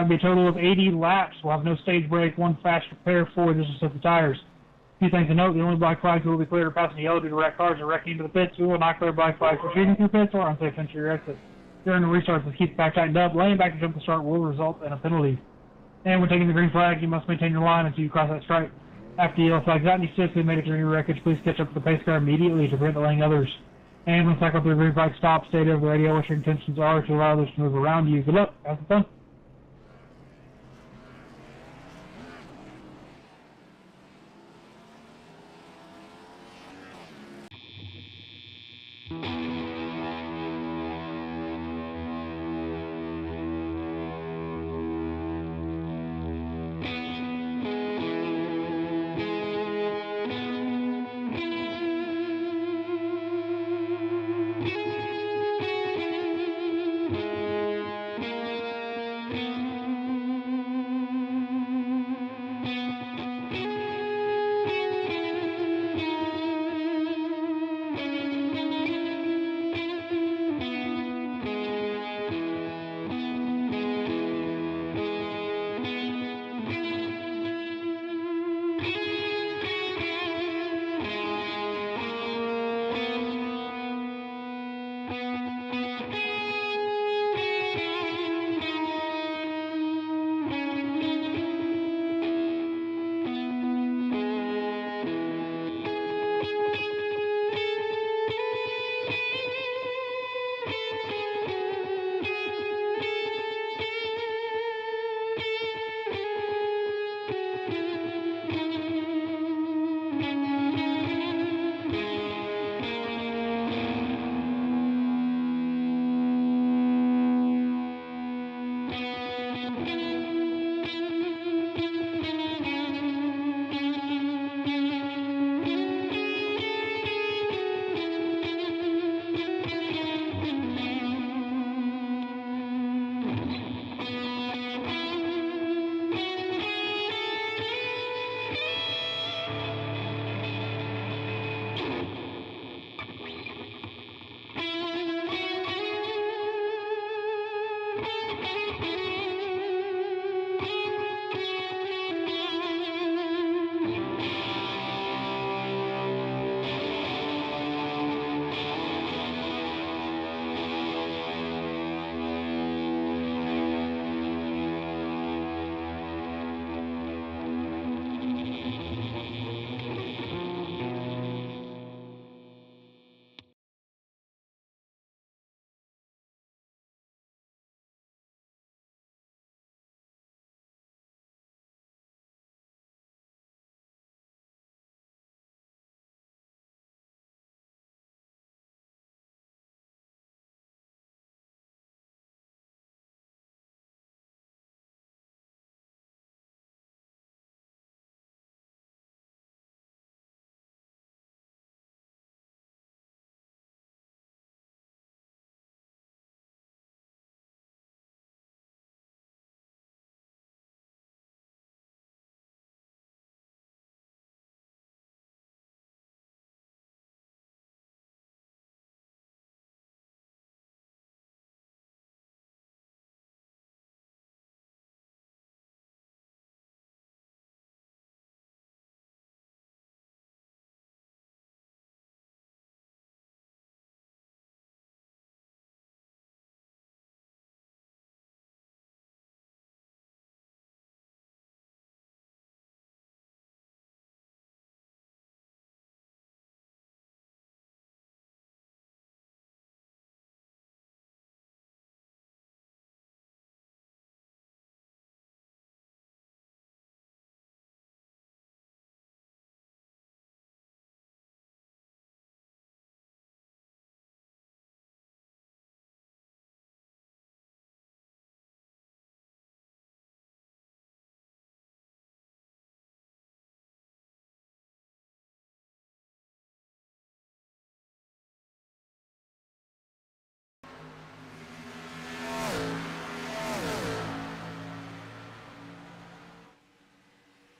That'll be a total of 80 laps. We'll have no stage break, one fast repair, 4 just to set the tires. A few things to note, the only black flags will be cleared are passing yellow due to wrecked cars or wrecking into the pits. We will not clear black flags for shooting through pits or unsafe entry or exit. During the restarts, let's keep the back tightened up. Laying back to jump the start will result in a penalty. And when taking the green flag, you must maintain your line until you cross that stripe. After the yellow flag's out and you successfully made it through your wreckage, please catch up to the pace car immediately to prevent delaying others. And when cycle through the green flag stops, state over the radio what your intentions are to allow others to move around you. Good luck. Have some fun.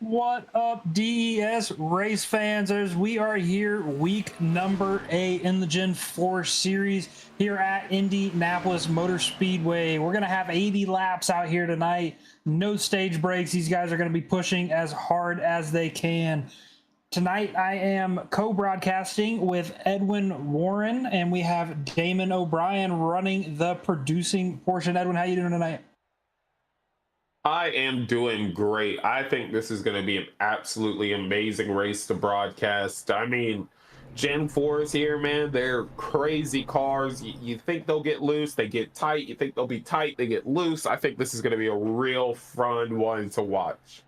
What up, DES race fans? As we are here, week number 8 in the Gen 4 series here at Indianapolis Motor Speedway. We're going to have 80 laps out here tonight. No stage breaks. These guys are going to be pushing as hard as they can. Tonight, I am co-broadcasting with Edwin Warren, and we have Damon O'Brien running the producing portion. Edwin, how you doing tonight? I am doing great. I think this is going to be an absolutely amazing race to broadcast. I mean, Gen 4 is here, man. They're crazy cars. You think they'll get loose, they get tight. You think they'll be tight, they get loose. I think this is going to be a real fun one to watch.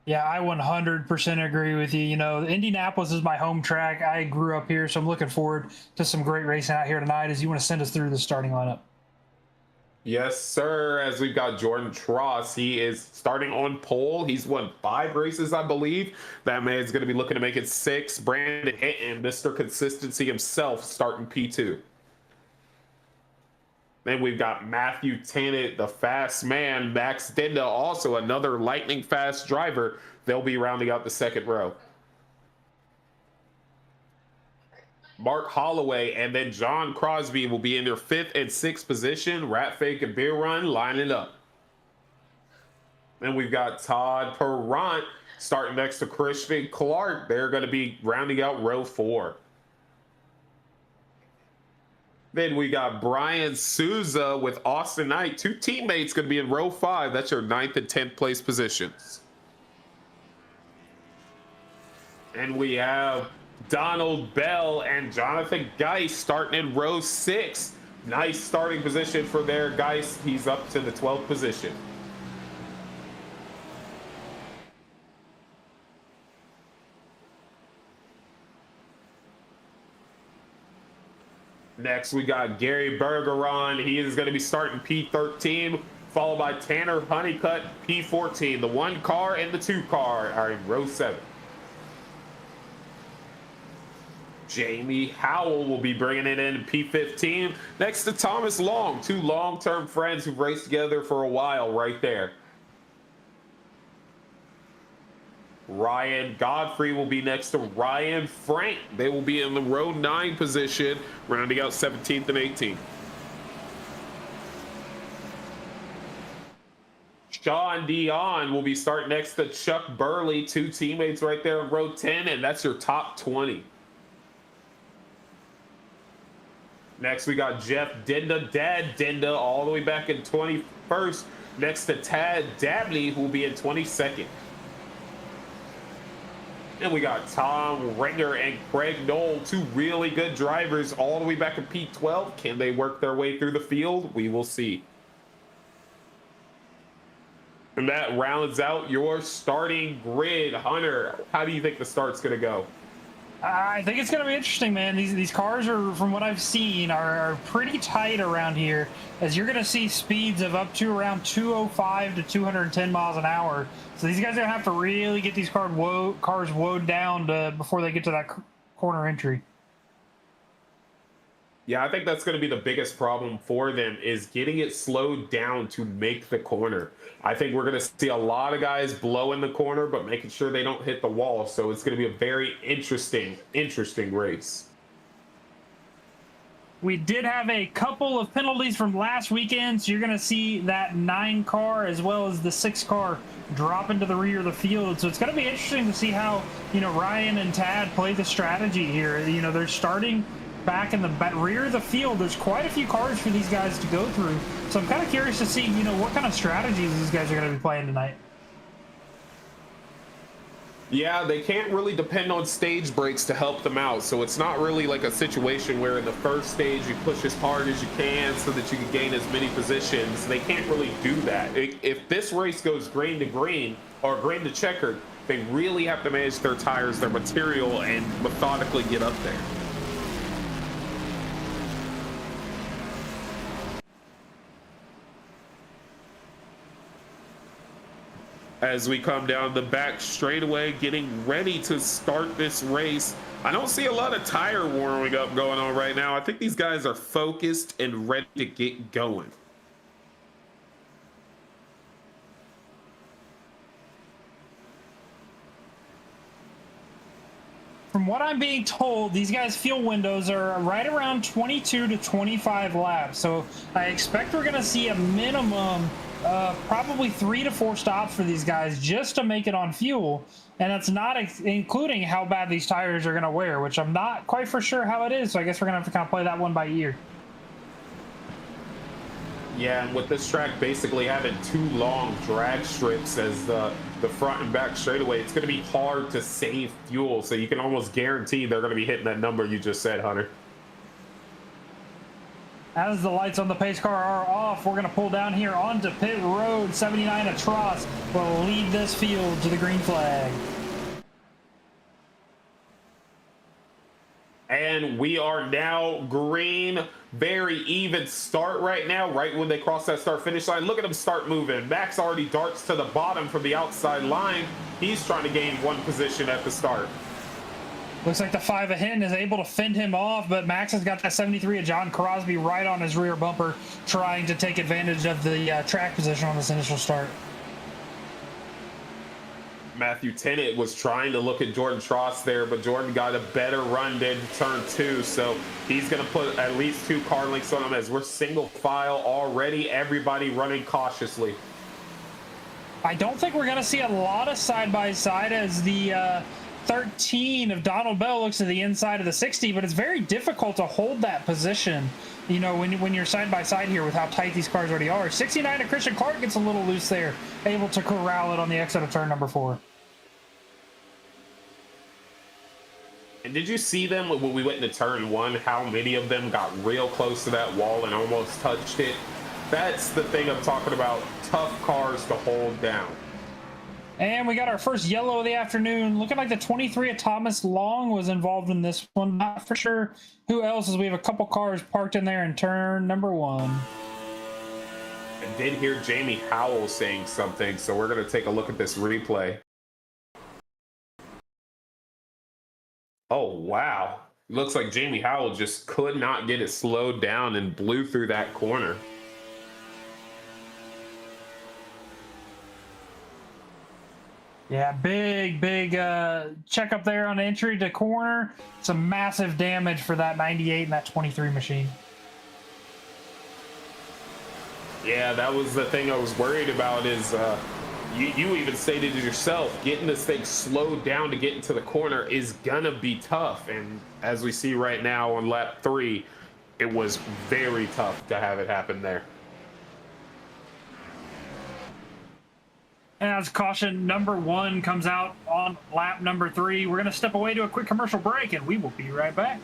Yeah, I 100% agree with you. You know, Indianapolis is my home track. I grew up here, so I'm looking forward to some great racing out here tonight. As you want to send us through the starting lineup? Yes, sir. As we've got Jordan Tross, he is starting on pole. He's won 5 races, I believe. That man's going to be looking to make it 6. Brandon Hinton, Mr. Consistency himself, starting P2. Then we've got Matthew Tennant, the fast man. Max Denda, also another lightning fast driver. They'll be rounding out the second row. Mark Holloway and then John Crosby will be in their 5th and 6th position. Rat Fake and Beer Run lining up. Then we've got Todd Perrant starting next to Christian Clark. They're going to be rounding out row 4. Then we got Brian Souza with Austin Knight. 2 teammates going to be in row 5. That's your 9th and 10th place positions. And we have Donald Bell and Jonathan Geist starting in row 6. Nice starting position for their Geist. He's up to the 12th position. Next, we got Gary Bergeron. He is going to be starting P13, followed by Tanner Honeycutt, P14. The 1 car and the 2 car are in row 7. Jamie Howell will be bringing it in P15 next to Thomas Long, 2 long-term friends who've raced together for a while right there. Ryan Godfrey will be next to Ryan Frank. They will be in the row 9 position, rounding out 17th and 18th. Sean Dion will be starting next to Chuck Burley, 2 teammates right there in row 10, and that's your top 20. Next, we got Jeff Denda, Dad Denda, all the way back in 21st, next to Tad Dabney, who will be in 22nd. And we got Tom Ringer and Craig Knoll, 2 really good drivers, all the way back in P12. Can they work their way through the field? We will see. And that rounds out your starting grid. Hunter, how do you think the start's going to go? I think it's going to be interesting, man. These cars are, from what I've seen, are pretty tight around here, as you're going to see speeds of up to around 205 to 210 miles an hour. So these guys are going to have to really get these cars woed down before they get to that corner entry. Yeah, I think that's going to be the biggest problem for them, is getting it slowed down to make the corner. I think we're going to see a lot of guys blow in the corner, but making sure they don't hit the wall. So it's going to be a very interesting race. We did have a couple of penalties from last weekend, so you're going to see that 9 car as well as the 6 car drop into the rear of the field. So it's going to be interesting to see how, Ryan and Tad play the strategy here. They're starting back in the rear of the field. There's quite a few cars for these guys to go through. So I'm kind of curious to see, what kind of strategies these guys are going to be playing tonight. Yeah, they can't really depend on stage breaks to help them out. So it's not really like a situation where in the first stage you push as hard as you can so that you can gain as many positions. They can't really do that. If this race goes green to green or green to checkered, they really have to manage their tires, their material, and methodically get up there. As we come down the back straightaway, getting ready to start this race. I don't see a lot of tire warming up going on right now. I think these guys are focused and ready to get going. From what I'm being told, these guys' fuel windows are right around 22 to 25 laps. So I expect we're going to see a minimum probably 3 to 4 stops for these guys just to make it on fuel. And that's not including how bad these tires are going to wear, which I'm not quite for sure how it is. So I guess we're going to have to kind of play that one by ear. Yeah, and with this track basically having 2 long drag strips as the front and back straightaway, it's going to be hard to save fuel. So you can almost guarantee they're going to be hitting that number you just said, Hunter. As the lights on the pace car are off, we're going to pull down here onto pit road. 79 Atroz will lead this field to the green flag. And we are now green. Very even start right now, right when they cross that start finish line. Look at them start moving. Max already darts to the bottom from the outside line. He's trying to gain 1 position at the start. Looks like the 5 of Hinton is able to fend him off, but Max has got that 73 of John Crosby right on his rear bumper, trying to take advantage of the track position on this initial start. Matthew Tennant was trying to look at Jordan Tross there, but Jordan got a better run in turn 2, so he's going to put at least 2 car lengths on him as we're single file already, everybody running cautiously. I don't think we're going to see a lot of side-by-side as the 13 of Donald Bell looks to the inside of the 60, but it's very difficult to hold that position, you know, when you're side-by-side here with how tight these cars already are. 69 of Christian Clark gets a little loose there, able to corral it on the exit of turn number 4. And did you see them when we went into turn 1, how many of them got real close to that wall and almost touched it? That's the thing I'm talking about, tough cars to hold down. And we got our first yellow of the afternoon. Looking like the 23 of Thomas Long was involved in this one. Not for sure who else, as we have a couple cars parked in there in turn number 1. I did hear Jamie Howell saying something, so we're going to take a look at this replay. Oh, wow. Looks like Jamie Howell just could not get it slowed down and blew through that corner. Yeah, big check up there on entry to corner. Some massive damage for that 98 and that 23 machine. Yeah, that was the thing I was worried about is you even stated it yourself, getting this thing slowed down to get into the corner is gonna be tough. And as we see right now on lap 3, it was very tough to have it happen there. And as caution number 1 comes out on lap number 3, we're going to step away to a quick commercial break, and we will be right back.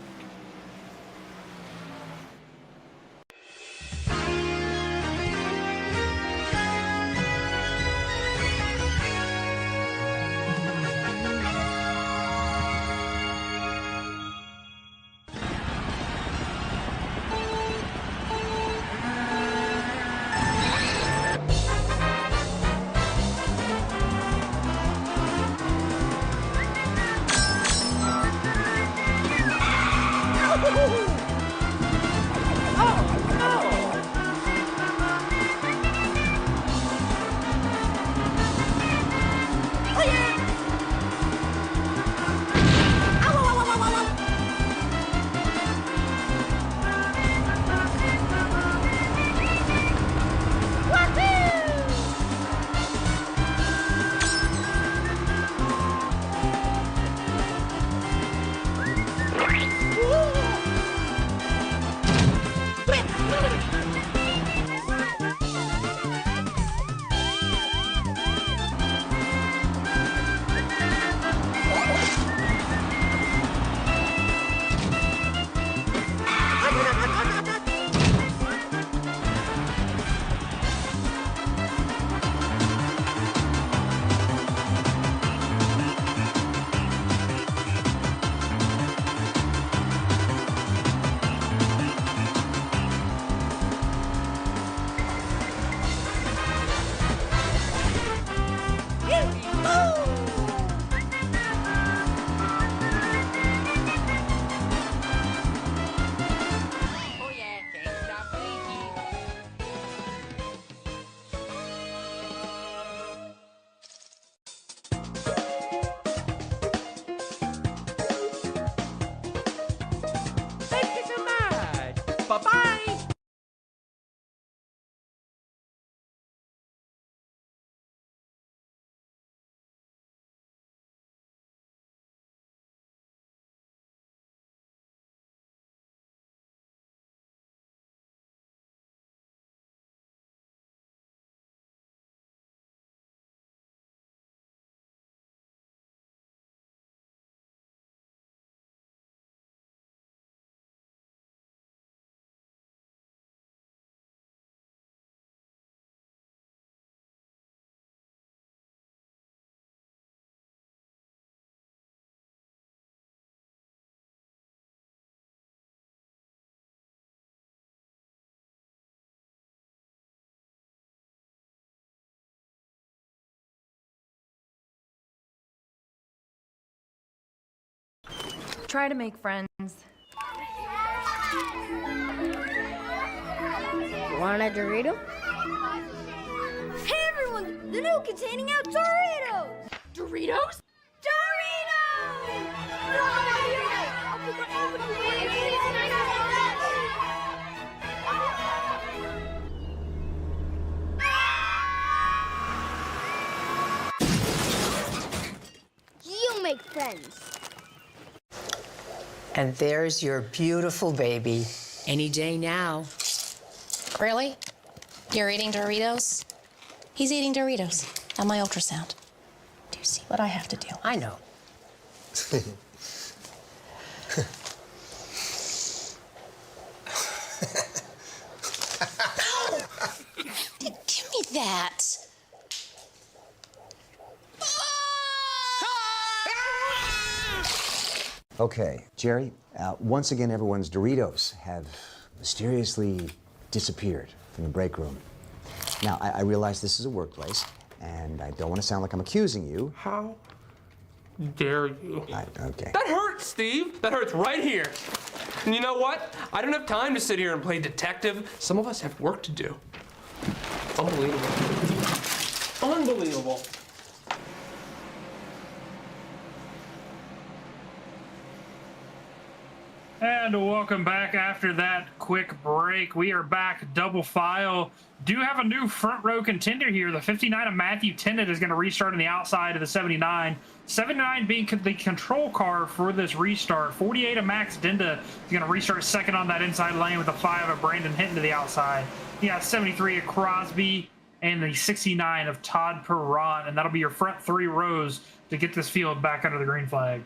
Try to make friends. Want a Dorito? Hey everyone! The new kid's handing out Doritos! Doritos? You make friends. And there's your beautiful baby. Any day now. Really? You're eating Doritos? He's eating Doritos on my ultrasound. Do you see what I have to do? I know. Give me that. Okay, Jerry, once again, everyone's Doritos have mysteriously disappeared from the break room. Now, I realize this is a workplace, and I don't want to sound like I'm accusing you. How dare you? Okay. That hurts, Steve. That hurts right here. And you know what? I don't have time to sit here and play detective. Some of us have work to do. Unbelievable. Unbelievable. And welcome back after that quick break. We are back double file. Do have a new front row contender here. The 59 of Matthew Tennant is going to restart on the outside of the 79. 79 being the control car for this restart. 48 of Max Dinda is going to restart second on that inside lane with the 5 of Brandon Hinton to the outside. You got 73 of Crosby and the 69 of Todd Perron, and that'll be your front 3 rows to get this field back under the green flag.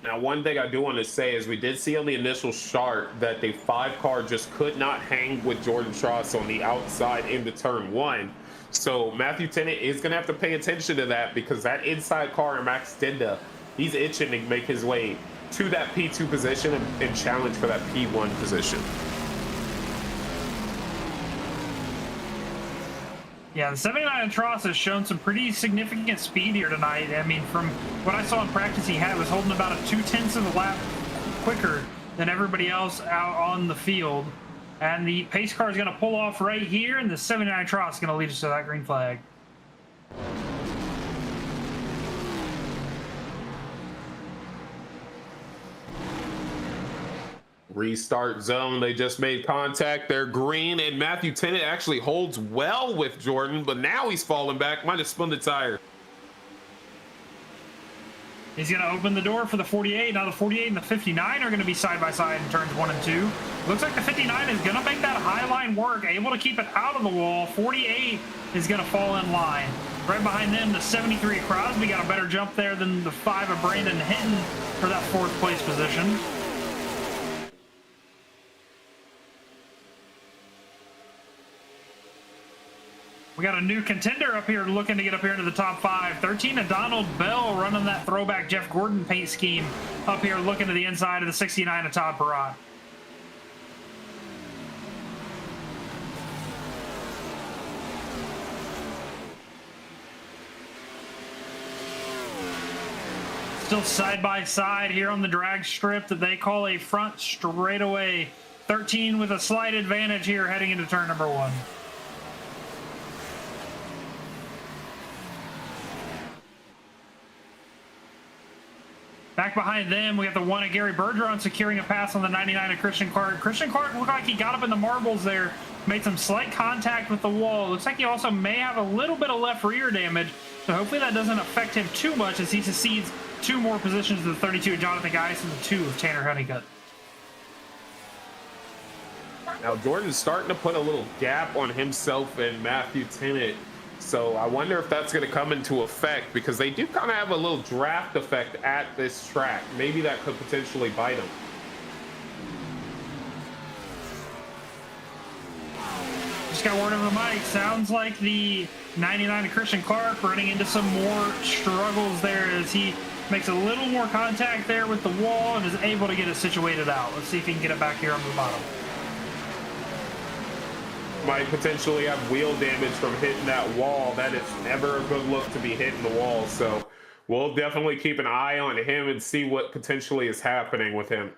Now, one thing I do want to say is we did see on the initial start that the 5 car just could not hang with Jordan Tross on the outside into turn 1. So Matthew Tennant is going to have to pay attention to that, because that inside car in Max Dinda, he's itching to make his way to that P2 position and challenge for that P1 position. Yeah, the 79 Tross has shown some pretty significant speed here tonight. I mean, from what I saw in practice, he was holding about a 0.2 of a lap quicker than everybody else out on the field. And the pace car is going to pull off right here, and the 79 Tross is going to lead us to that green flag. Restart zone, they just made contact. They're green, and Matthew Tennant actually holds well with Jordan, but now he's falling back. Might have spun the tire. He's going to open the door for the 48. Now the 48 and the 59 are going to be side by side in turns 1 and 2. Looks like the 59 is going to make that high line work, able to keep it out of the wall. 48 is going to fall in line. Right behind them, the 73 Crosby got a better jump there than the 5 of Brandon Hinton for that 4th place position. We got a new contender up here looking to get up here into the top 5. 13 of Donald Bell running that throwback Jeff Gordon paint scheme up here looking to the inside of the 69 of Todd Perrott. Still side by side here on the drag strip that they call a front straightaway. 13 with a slight advantage here heading into turn number 1. Back behind them, we have the 1 of Gary Bergeron securing a pass on the 99 of Christian Clark. Christian Clark looked like he got up in the marbles there, made some slight contact with the wall. Looks like he also may have a little bit of left rear damage, so hopefully that doesn't affect him too much as he succeeds 2 more positions to the 32 of Jonathan Geis and the 2 of Tanner Honeycutt. Now Jordan's starting to put a little gap on himself and Matthew Tennant. So I wonder if that's going to come into effect, because they do kind of have a little draft effect at this track. Maybe that could potentially bite them. Just got word over the mic. Sounds like the 99 of Christian Clark running into some more struggles there as he makes a little more contact there with the wall and is able to get it situated out. Let's see if he can get it back here on the bottom. Might potentially have wheel damage from hitting that wall. That is never a good look to be hitting the wall. So We'll definitely keep an eye on him and see what potentially is happening with him.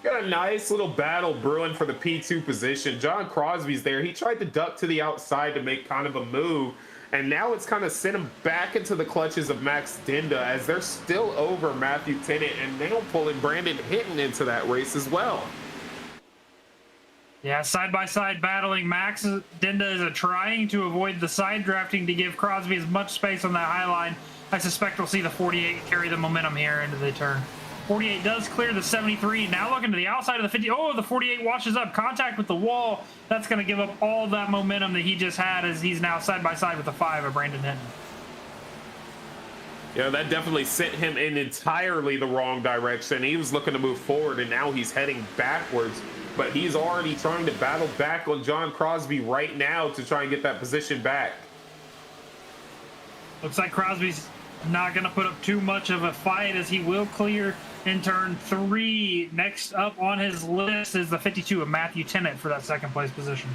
Got a nice little battle brewing for the P2 position. John Crosby's there. He tried to duck to the outside to make kind of a move, and now it's kind of sent him back into the clutches of Max Dinda as they're still over Matthew Tennant and now pulling Brandon Hinton into that race as well. Yeah, side-by-side battling. Max Dinda is trying to avoid the side drafting to give Crosby as much space on that high line. I suspect we'll see the 48 carry the momentum here into the turn. 48 does clear the 73. Now looking to the outside of the 50. Oh, the 48 washes up. Contact with the wall. That's going to give up all that momentum that he just had as he's now side-by-side with the 5 of Brandon Hinton. Yeah, that definitely sent him in entirely the wrong direction. He was looking to move forward, and now he's heading backwards. But he's already trying to battle back on John Crosby right now to try and get that position back. Looks like Crosby's not going to put up too much of a fight as he will clear in turn 3. Next up on his list is the 52 of Matthew Tennant for that second place position.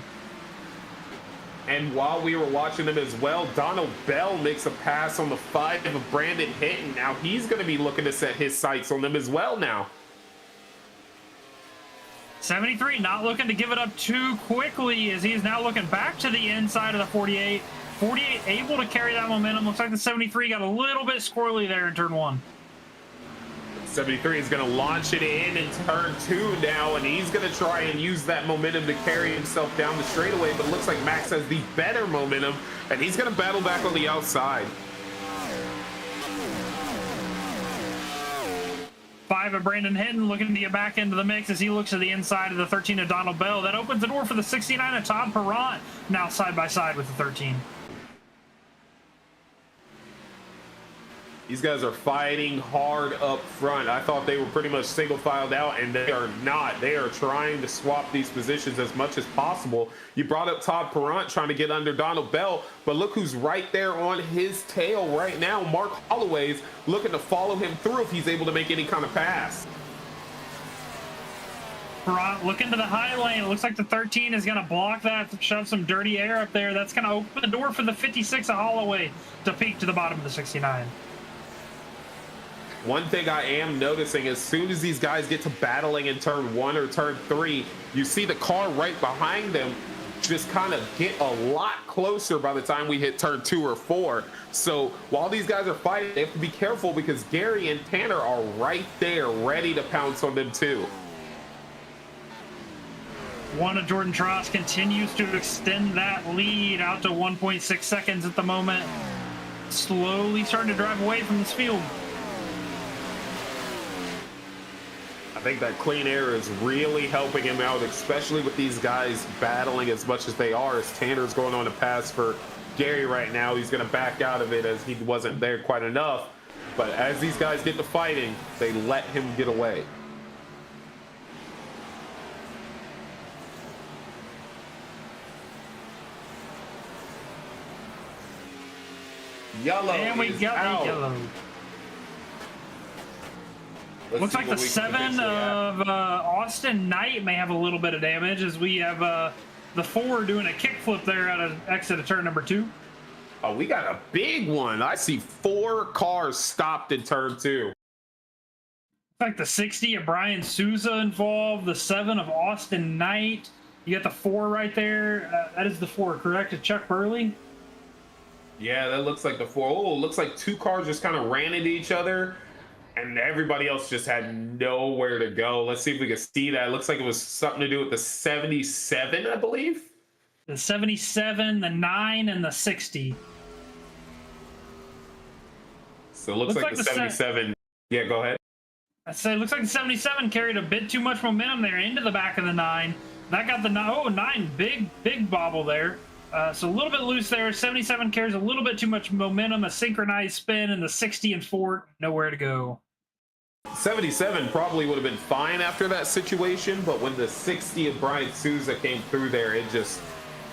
And while we were watching them as well, Donald Bell makes a pass on the 5 of Brandon Hinton. Now he's going to be looking to set his sights on them as well now. 73 not looking to give it up too quickly as he's now looking back to the inside of the 48. 48 able to carry that momentum. Looks like the 73 got a little bit squirrely there in turn 1. 73 is going to launch it in turn 2 now, and he's going to try and use that momentum to carry himself down the straightaway, but it looks like Max has the better momentum, and he's going to battle back on the outside. 5 of Brandon Hinton looking to get back into the mix as he looks to the inside of the 13 of Donald Bell. That opens the door for the 69 of Todd Perrant, now side-by-side with the 13. These guys are fighting hard up front. I thought they were pretty much single filed out, and they are not. They are trying to swap these positions as much as possible. You brought up Todd Perrant trying to get under Donald Bell, but look who's right there on his tail right now. Mark Holloway's looking to follow him through if he's able to make any kind of pass. Perrant looking to the high lane. It looks like the 13 is going to block that, shove some dirty air up there. That's going to open the door for the 56 of Holloway to peek to the bottom of the 69. One thing I am noticing, as soon as these guys get to battling in turn 1 or turn 3, you see the car right behind them just kind of get a lot closer by the time we hit turn 2 or 4. So while these guys are fighting, they have to be careful because Gary and Tanner are right there ready to pounce on them too. One of Jordan Tross continues to extend that lead out to 1.6 seconds at the moment. Slowly starting to drive away from this field. I think that clean air is really helping him out, especially with these guys battling as much as they are. As Tanner's going on a pass for Gary right now, he's going to back out of it as he wasn't there quite enough. But as these guys get to fighting, they let him get away. Yellow. And we got the yellow. Looks like the 7 of Austin Knight may have a little bit of damage as we have the 4 doing a kickflip there out of exit of turn number 2. Oh, we got a big one. I see 4 cars stopped in turn 2. Looks like the 60 of Brian Souza involved, the 7 of Austin Knight. You got the 4 right there. That is the 4, correct? Chuck Burley? Yeah, that looks like the 4. Oh, it looks like 2 cars just kind of ran into each other, and everybody else just had nowhere to go. Let's see if we can see that. It looks like it was something to do with the 77, I believe. The 77, the 9, and the 60. So it looks like the 77. Yeah, go ahead. I say, it looks like the 77 carried a bit too much momentum there into the back of the 9. That got the 9, big bobble there. So a little bit loose there. 77 carries a little bit too much momentum, a synchronized spin, and the 60 and 4, nowhere to go. 77 probably would have been fine after that situation, but when the 60 of Brian Souza came through there,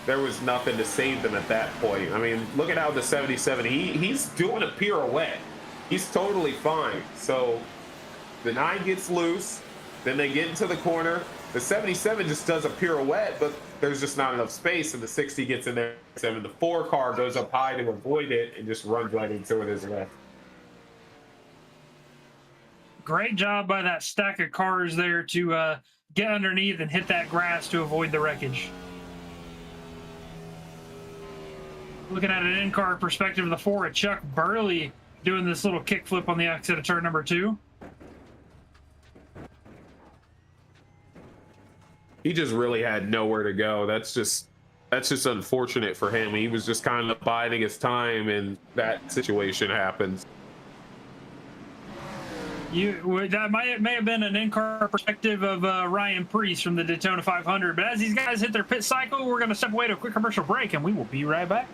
there was nothing to save them at that point. I mean, look at how the 77, he's doing a pirouette. He's totally fine. So the 9 gets loose. Then they get into the corner. The 77 just does a pirouette, but there's just not enough space, and the 60 gets in there. And the 4 car goes up high to avoid it and just runs right into it as well. Great job by that stack of cars there to get underneath and hit that grass to avoid the wreckage. Looking at an in-car perspective of the 4 at Chuck Burley doing this little kickflip on the exit of turn number 2. He just really had nowhere to go. That's just unfortunate for him. He was just kind of biding his time, and that situation happens. That may have been an in-car perspective of Ryan Preece from the Daytona 500. But as these guys hit their pit cycle, we're going to step away to a quick commercial break, and we will be right back.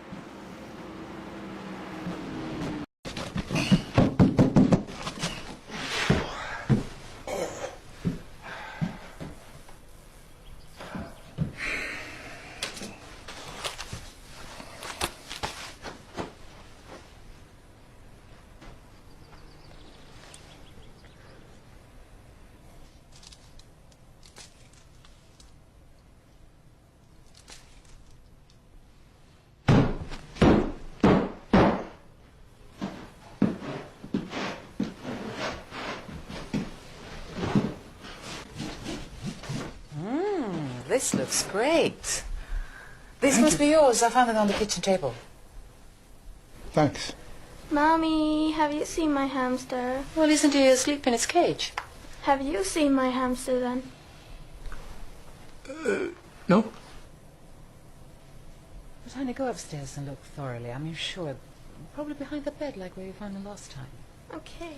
This looks great. This must be yours. I found it on the kitchen table. Thanks. Mommy, have you seen my hamster? Well, isn't he asleep in its cage? Have you seen my hamster then? No. But honey, go upstairs and look thoroughly. I mean, sure. Probably behind the bed, like where you found him last time. Okay.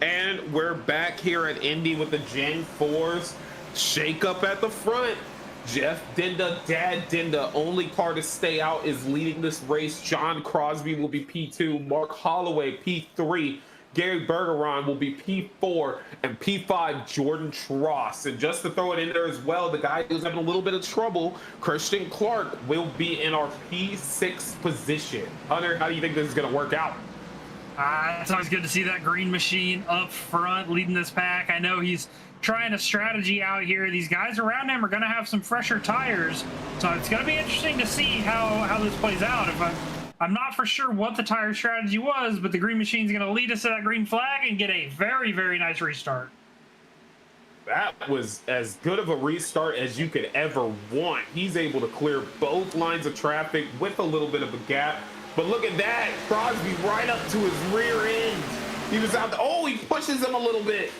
And we're back here at Indy with the Gen 4s. Shake up at the front. Jeff Dinda, Dad Dinda, only car to stay out, is leading this race. John Crosby will be P2, Mark Holloway P3, Gary Bergeron will be P4 and P5 Jordan Tross. And just to throw it in there as well, the guy who's having a little bit of trouble, Christian Clark, will be in our P6 position. Hunter, how do you think this is going to work out? It's always good to see that green machine up front leading this pack. I know he's trying a strategy out here. These guys around him are going to have some fresher tires, so it's going to be interesting to see how this plays out. If I'm not for sure what the tire strategy was, but the green machine's going to lead us to that green flag and get a very, very nice restart. That was as good of a restart as you could ever want. He's able to clear both lines of traffic with a little bit of a gap. But look at that, Crosby right up to his rear end. He was out, oh, he pushes him a little bit.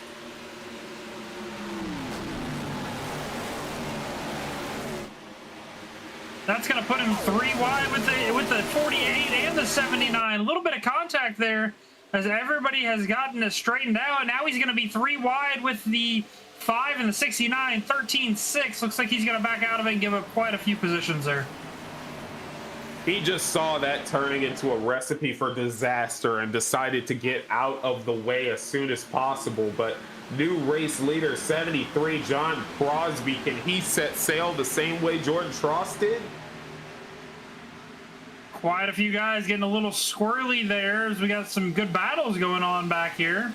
That's going to put him 3 wide with the 48 and the 79. A little bit of contact there as everybody has gotten it straightened out. Now he's going to be 3 wide with the 5 and the 69, 13-6. Looks like he's going to back out of it and give up quite a few positions there. He just saw that turning into a recipe for disaster and decided to get out of the way as soon as possible. But new race leader 73, John Crosby, can he set sail the same way Jordan Tross did? Quite a few guys getting a little squirrely there as we got some good battles going on back here.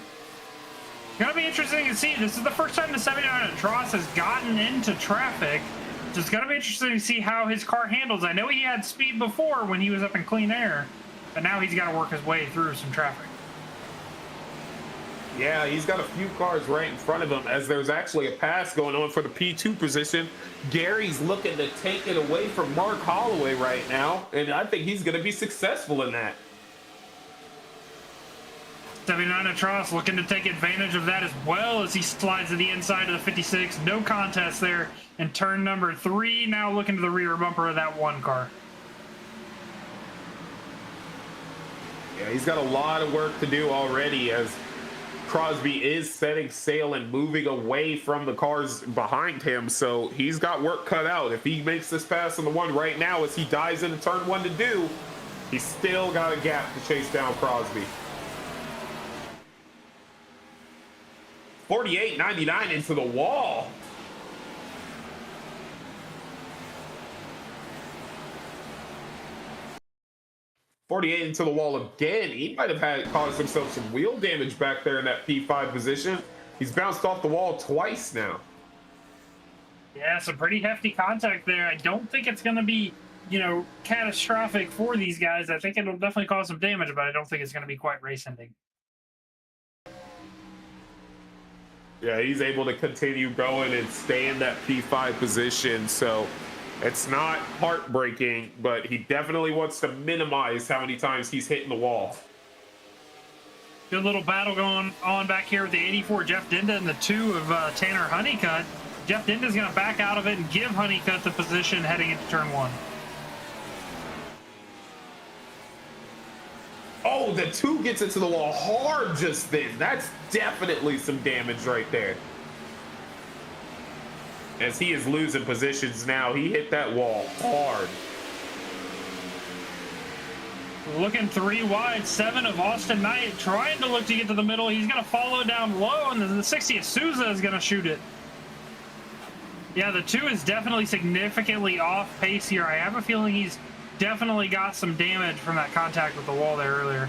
Gonna be interesting to see. This is the first time the 79 Tross has gotten into traffic. So it's going to be interesting to see how his car handles. I know he had speed before when he was up in clean air, but now he's got to work his way through some traffic. Yeah, he's got a few cars right in front of him as there's actually a pass going on for the P2 position. Gary's looking to take it away from Mark Holloway right now, and I think he's going to be successful in that. 79 Tross looking to take advantage of that as well as he slides to the inside of the 56. No contest there in turn number 3. Now looking to the rear bumper of that 1 car. Yeah, he's got a lot of work to do already as Crosby is setting sail and moving away from the cars behind him. So he's got work cut out. If he makes this pass on the 1 right now as he dives into turn 1 to do, he's still got a gap to chase down Crosby. 48.99 into the wall. .48 into the wall again. He might have caused himself some wheel damage back there in that P5 position. He's bounced off the wall twice now. Yeah, some pretty hefty contact there. I don't think it's going to be, you know, catastrophic for these guys. I think it'll definitely cause some damage, but I don't think it's going to be quite race ending. Yeah, he's able to continue going and stay in that P5 position. So it's not heartbreaking, but he definitely wants to minimize how many times he's hitting the wall. Good little battle going on back here with the 84 Jeff Dinda and the 2 of Tanner Honeycutt. Jeff Dinda's going to back out of it and give Honeycutt the position heading into turn 1. Oh, the 2 gets into the wall hard just then. That's definitely some damage right there. As he is losing positions now, he hit that wall hard. Looking 3 wide, 7 of Austin Knight trying to look to get to the middle. He's going to follow down low, and the 60 of Souza is going to shoot it. Yeah, the 2 is definitely significantly off pace here. I have a feeling he's definitely got some damage from that contact with the wall there earlier.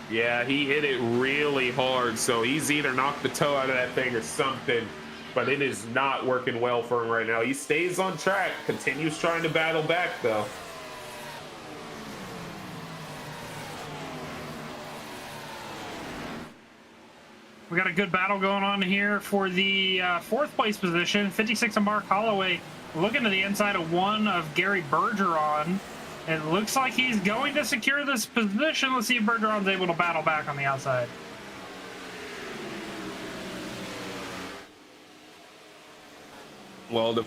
Yeah, he hit it really hard, so he's either knocked the toe out of that thing or something, but it is not working well for him right now. He stays on track, continues trying to battle back, though. We got a good battle going on here for the 4th place position. 56 of Mark Holloway looking to the inside of 1 of Gary Bergeron. It looks like he's going to secure this position. Let's see if Bergeron's able to battle back on the outside. Well, the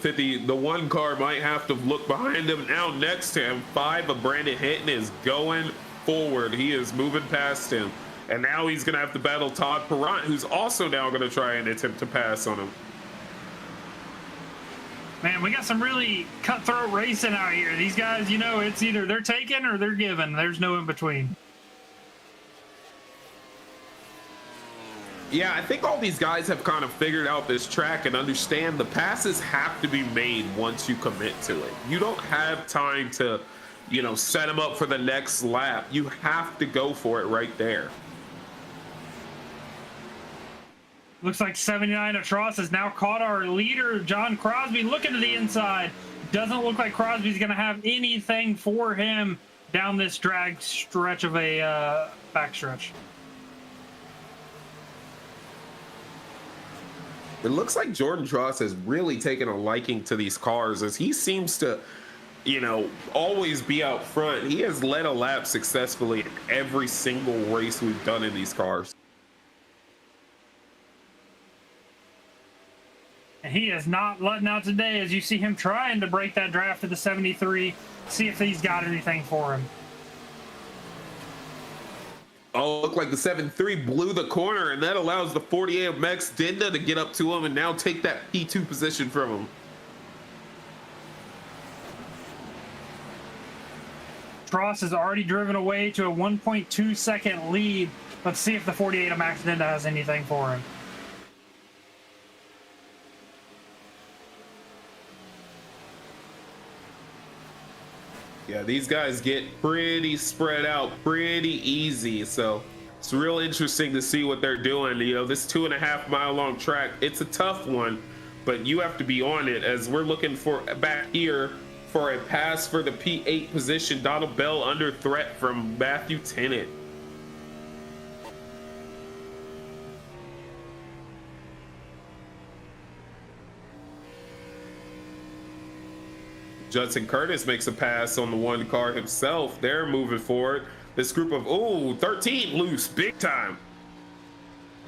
1 car might have to look behind him. Now next to him, 5 of Brandon Hinton is going forward. He is moving past him. And now he's going to have to battle Todd Perrant, who's also now going to try and attempt to pass on him. Man, we got some really cutthroat racing out here. These guys, you know, it's either they're taking or they're giving. There's no in between. Yeah, I think all these guys have kind of figured out this track and understand the passes have to be made once you commit to it. You don't have time to, you know, set them up for the next lap. You have to go for it right there. Looks like 79 Atroz has now caught our leader, John Crosby, looking to the inside. Doesn't look like Crosby's going to have anything for him down this drag stretch of a backstretch. It looks like Jordan Tross has really taken a liking to these cars as he seems to, you know, always be out front. He has led a lap successfully in every single race we've done in these cars. And he is not letting out today as you see him trying to break that draft to the 73, see if he's got anything for him. Oh, look like the 7-3 blew the corner, and that allows the 48 of Max Dinda to get up to him and now take that P2 position from him. Tross has already driven away to a 1.2 second lead. Let's see if the 48 of Max Dinda has anything for him. Yeah, these guys get pretty spread out pretty easy, so it's real interesting to see what they're doing. You know, this 2.5 mile long track, it's a tough one, but you have to be on it as we're looking for back here for a pass for the P8 position. Donald Bell under threat from Matthew Tennant. Judson Curtis makes a pass on the one car himself. They're moving forward. This group of, 13 loose, big time.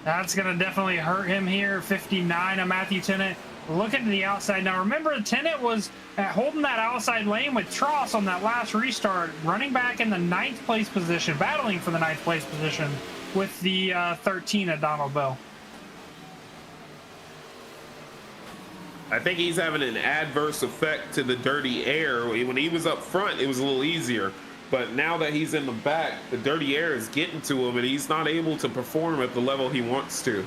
That's going to definitely hurt him here. 59 of Matthew Tennant. Looking to the outside. Now, remember, Tennant was holding that outside lane with Tross on that last restart, running back in the 9th place position, battling for the 9th place position with the 13 of Donald Bell. I think he's having an adverse effect to the dirty air. When he was up front, it was a little easier. But now that he's in the back, the dirty air is getting to him, and he's not able to perform at the level he wants to.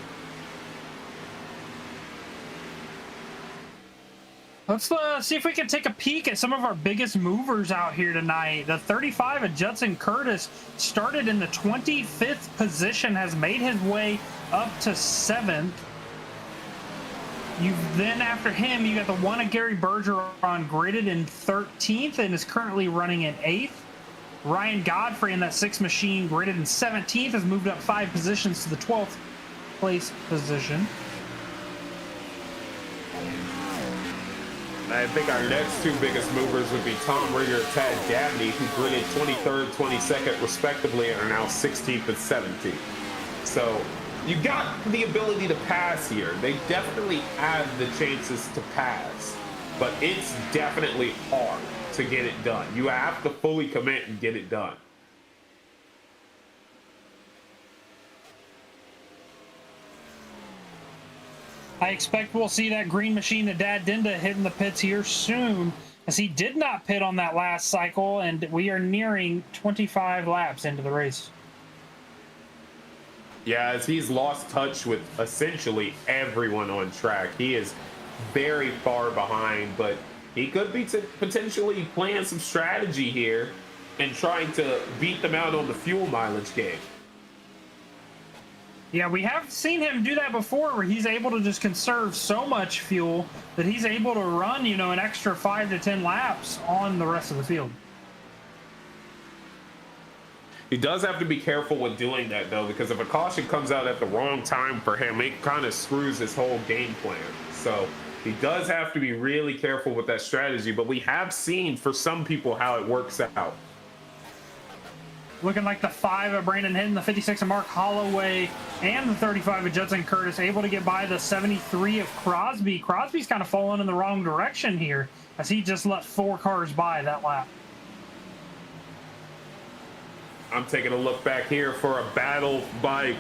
Let's see if we can take a peek at some of our biggest movers out here tonight. The 35 of Judson Curtis started in the 25th position, has made his way up to 7th. Then after him, you got the 1 of Gary Bergeron gridded in 13th and is currently running in 8th. Ryan Godfrey in that 6 machine gridded in 17th has moved up 5 positions to the 12th place position. I think our next 2 biggest movers would be Tom Rigger and Tad Dabney, who gridded 23rd, 22nd respectively, and are now 16th and 17th. So you got the ability to pass here. They definitely have the chances to pass, but it's definitely hard to get it done. You have to fully commit and get it done. I expect we'll see that green machine to Dad Dinda hitting the pits here soon, as he did not pit on that last cycle, and we are nearing 25 laps into the race. Yeah, as he's lost touch with essentially everyone on track. He is very far behind, but he could be potentially playing some strategy here and trying to beat them out on the fuel mileage game. Yeah, we have seen him do that before, where he's able to just conserve so much fuel that he's able to run, you know, an extra 5 to 10 laps on the rest of the field. He does have to be careful with doing that, though, because if a caution comes out at the wrong time for him, it kind of screws his whole game plan. So he does have to be really careful with that strategy, but we have seen for some people how it works out. Looking like the 5 of Brandon Hinton, the 56 of Mark Holloway, and the 35 of Judson Curtis able to get by the 73 of Crosby. Crosby's kind of falling in the wrong direction here, as he just let 4 cars by that lap. I'm taking a look back here for a battle by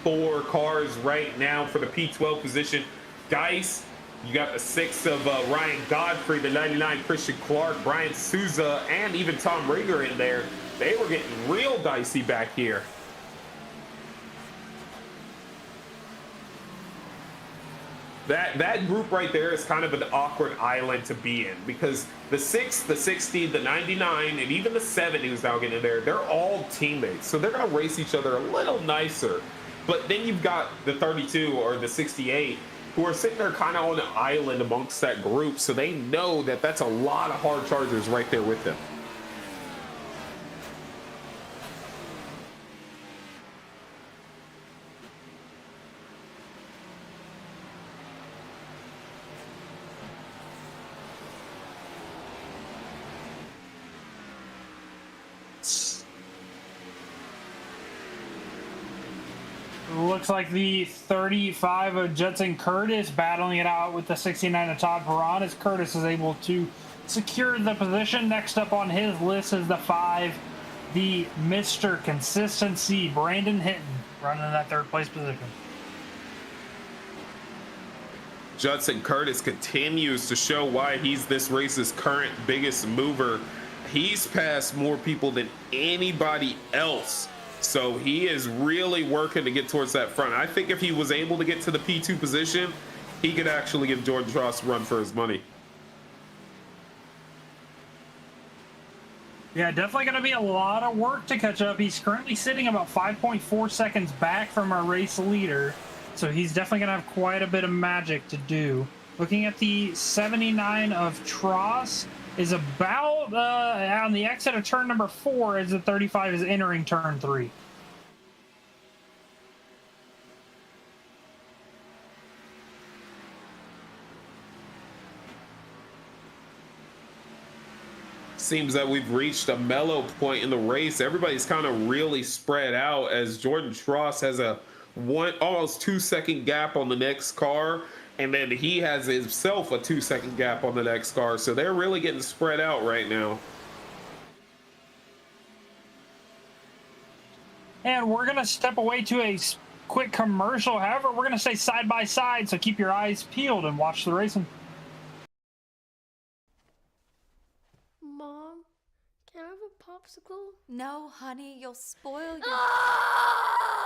4 cars right now for the P12 position. Dice, you got the 6 of Ryan Godfrey, the 99 Christian Clark, Brian Souza, and even Tom Rigger in there. They were getting real dicey back here. That group right there is kind of an awkward island to be in because the 6, the 60, the 99, and even the 7 who's now getting in there, they're all teammates. So they're going to race each other a little nicer. But then you've got the 32 or the 68 who are sitting there kind of on an island amongst that group. So they know that that's a lot of hard chargers right there with them. Looks like the 35 of Judson Curtis battling it out with the 69 of Todd Perron as Curtis is able to secure the position. Next up on his list is the 5, the Mr. Consistency, Brandon Hinton, running in that 3rd place position. Judson Curtis continues to show why he's this race's current biggest mover. He's passed more people than anybody else. So he is really working to get towards that front. I think if he was able to get to the P2 position, he could actually give Jordan Tross a run for his money. Yeah, definitely going to be a lot of work to catch up. He's currently sitting about 5.4 seconds back from our race leader. So he's definitely going to have quite a bit of magic to do. Looking at the 79 of Tross is about on the exit of turn number 4 as the 35 is entering turn 3. Seems that we've reached a mellow point in the race. Everybody's kind of really spread out as Jordan Tross has a almost 2-second gap on the next car, and then he has himself a 2-second gap on the next car. So they're really getting spread out right now. And we're going to step away to a quick commercial. However, we're going to stay side by side, so keep your eyes peeled and watch the racing. Mom, can I have a popsicle? No, honey, you'll spoil your...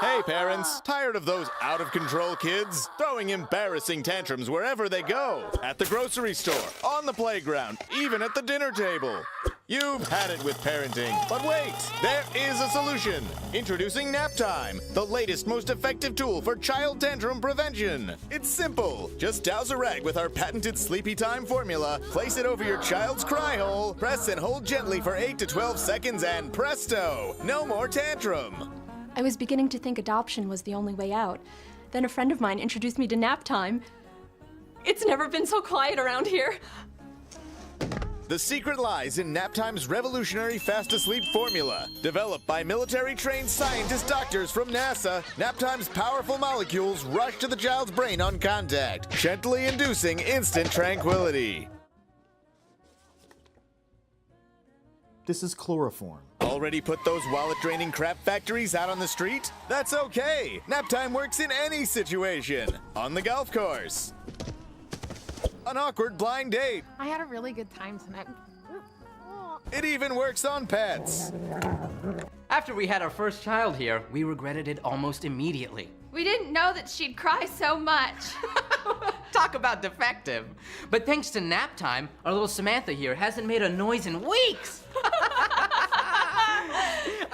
Hey parents, tired of those out-of-control kids? Throwing embarrassing tantrums wherever they go. At the grocery store, on the playground, even at the dinner table. You've had it with parenting, but wait, there is a solution. Introducing Nap Time, the latest, most effective tool for child tantrum prevention. It's simple. Just douse a rag with our patented Sleepy Time formula, place it over your child's cry hole, press and hold gently for 8 to 12 seconds, and presto, no more tantrum. I was beginning to think adoption was the only way out. Then a friend of mine introduced me to Nap Time. It's never been so quiet around here. The secret lies in Nap Time's revolutionary fast-to-sleep formula. Developed by military-trained scientist doctors from NASA, Nap Time's powerful molecules rush to the child's brain on contact, gently inducing instant tranquility. This is chloroform. Already put those wallet-draining crap factories out on the street? That's okay. Nap Time works in any situation. On the golf course. An awkward blind date. I had a really good time tonight. It even works on pets. After we had our first child here, we regretted it almost immediately. We didn't know that she'd cry so much. Talk about defective. But thanks to Nap Time, our little Samantha here hasn't made a noise in weeks.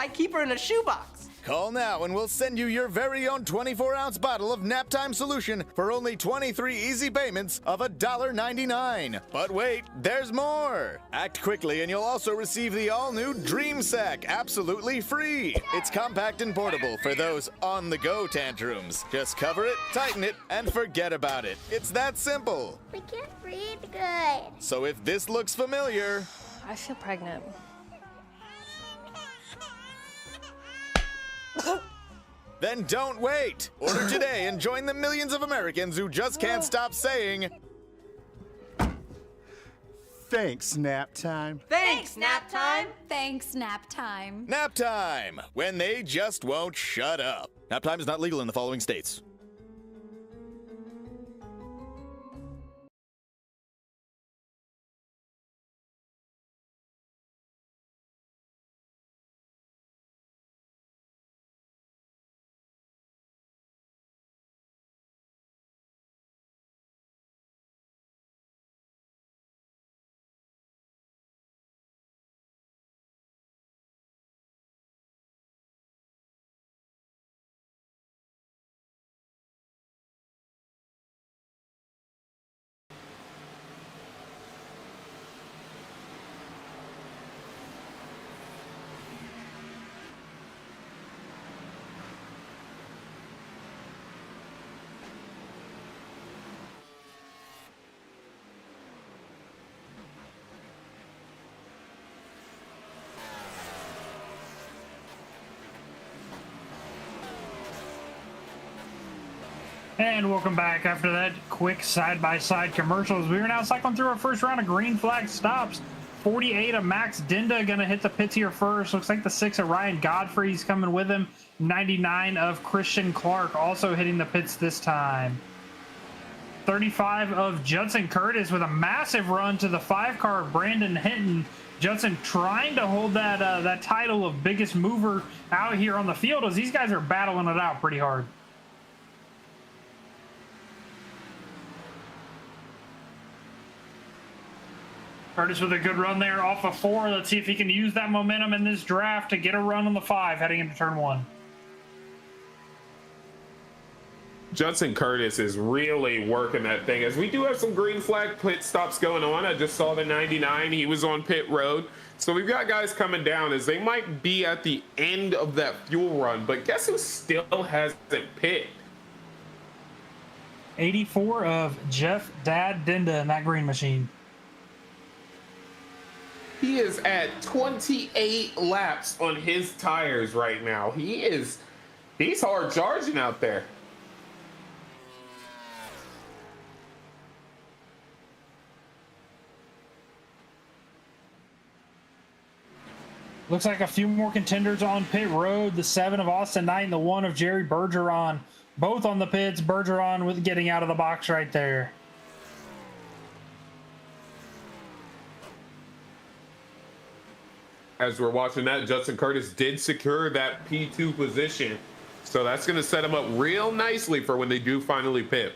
I keep her in a shoebox. Call now and we'll send you your very own 24-ounce bottle of Nap Time solution for only 23 easy payments of $1.99. But wait, there's more. Act quickly and you'll also receive the all-new Dream Sack absolutely free. It's compact and portable for those on-the-go tantrums. Just cover it, tighten it, and forget about it. It's that simple. We can't breathe good. So if this looks familiar... I feel pregnant. Then don't wait! Order today and join the millions of Americans who just can't stop saying... Thanks, Nap Time. Thanks, Nap Time. Thanks, Nap Time. Nap Time! When they just won't shut up. Nap Time is not legal in the following states. And welcome back after that quick side-by-side commercials. We are now cycling through our first round of green flag stops. 48 of Max Dinda going to hit the pits here first. Looks like the 6 of Ryan Godfrey's coming with him. 99 of Christian Clark also hitting the pits this time. 35 of Judson Curtis with a massive run to the 5-car of Brandon Hinton. Judson trying to hold that title of biggest mover out here on the field as these guys are battling it out pretty hard. Curtis with a good run there off of 4. Let's see if he can use that momentum in this draft to get a run on the 5 heading into turn 1. Judson Curtis is really working that thing, as we do have some green flag pit stops going on. I just saw the 99. He was on pit road. So we've got guys coming down as they might be at the end of that fuel run. But guess who still hasn't pit? 84 of Jeff Dad Dinda in that green machine. He is at 28 laps on his tires right now. He's hard charging out there. Looks like a few more contenders on pit road. The 7 of Austin Knight and the 1 of Jerry Bergeron. Both on the pits. Bergeron with getting out of the box right there. As we're watching that, Judson Curtis did secure that P2 position. So that's going to set him up real nicely for when they do finally pit.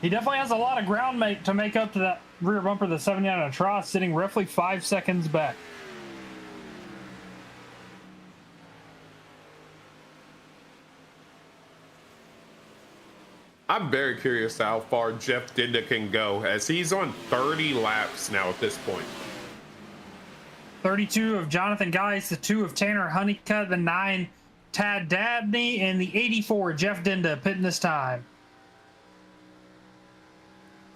He definitely has a lot of ground to make up to that rear bumper, the 79 of Tross, sitting roughly 5 seconds back. I'm very curious how far Jeff Dinda can go, as he's on 30 laps now at this point. 32 of Jonathan Geis, the 2 of Tanner Honeycutt, the 9 Tad Dabney, and the 84 Jeff Dinda pitting this time.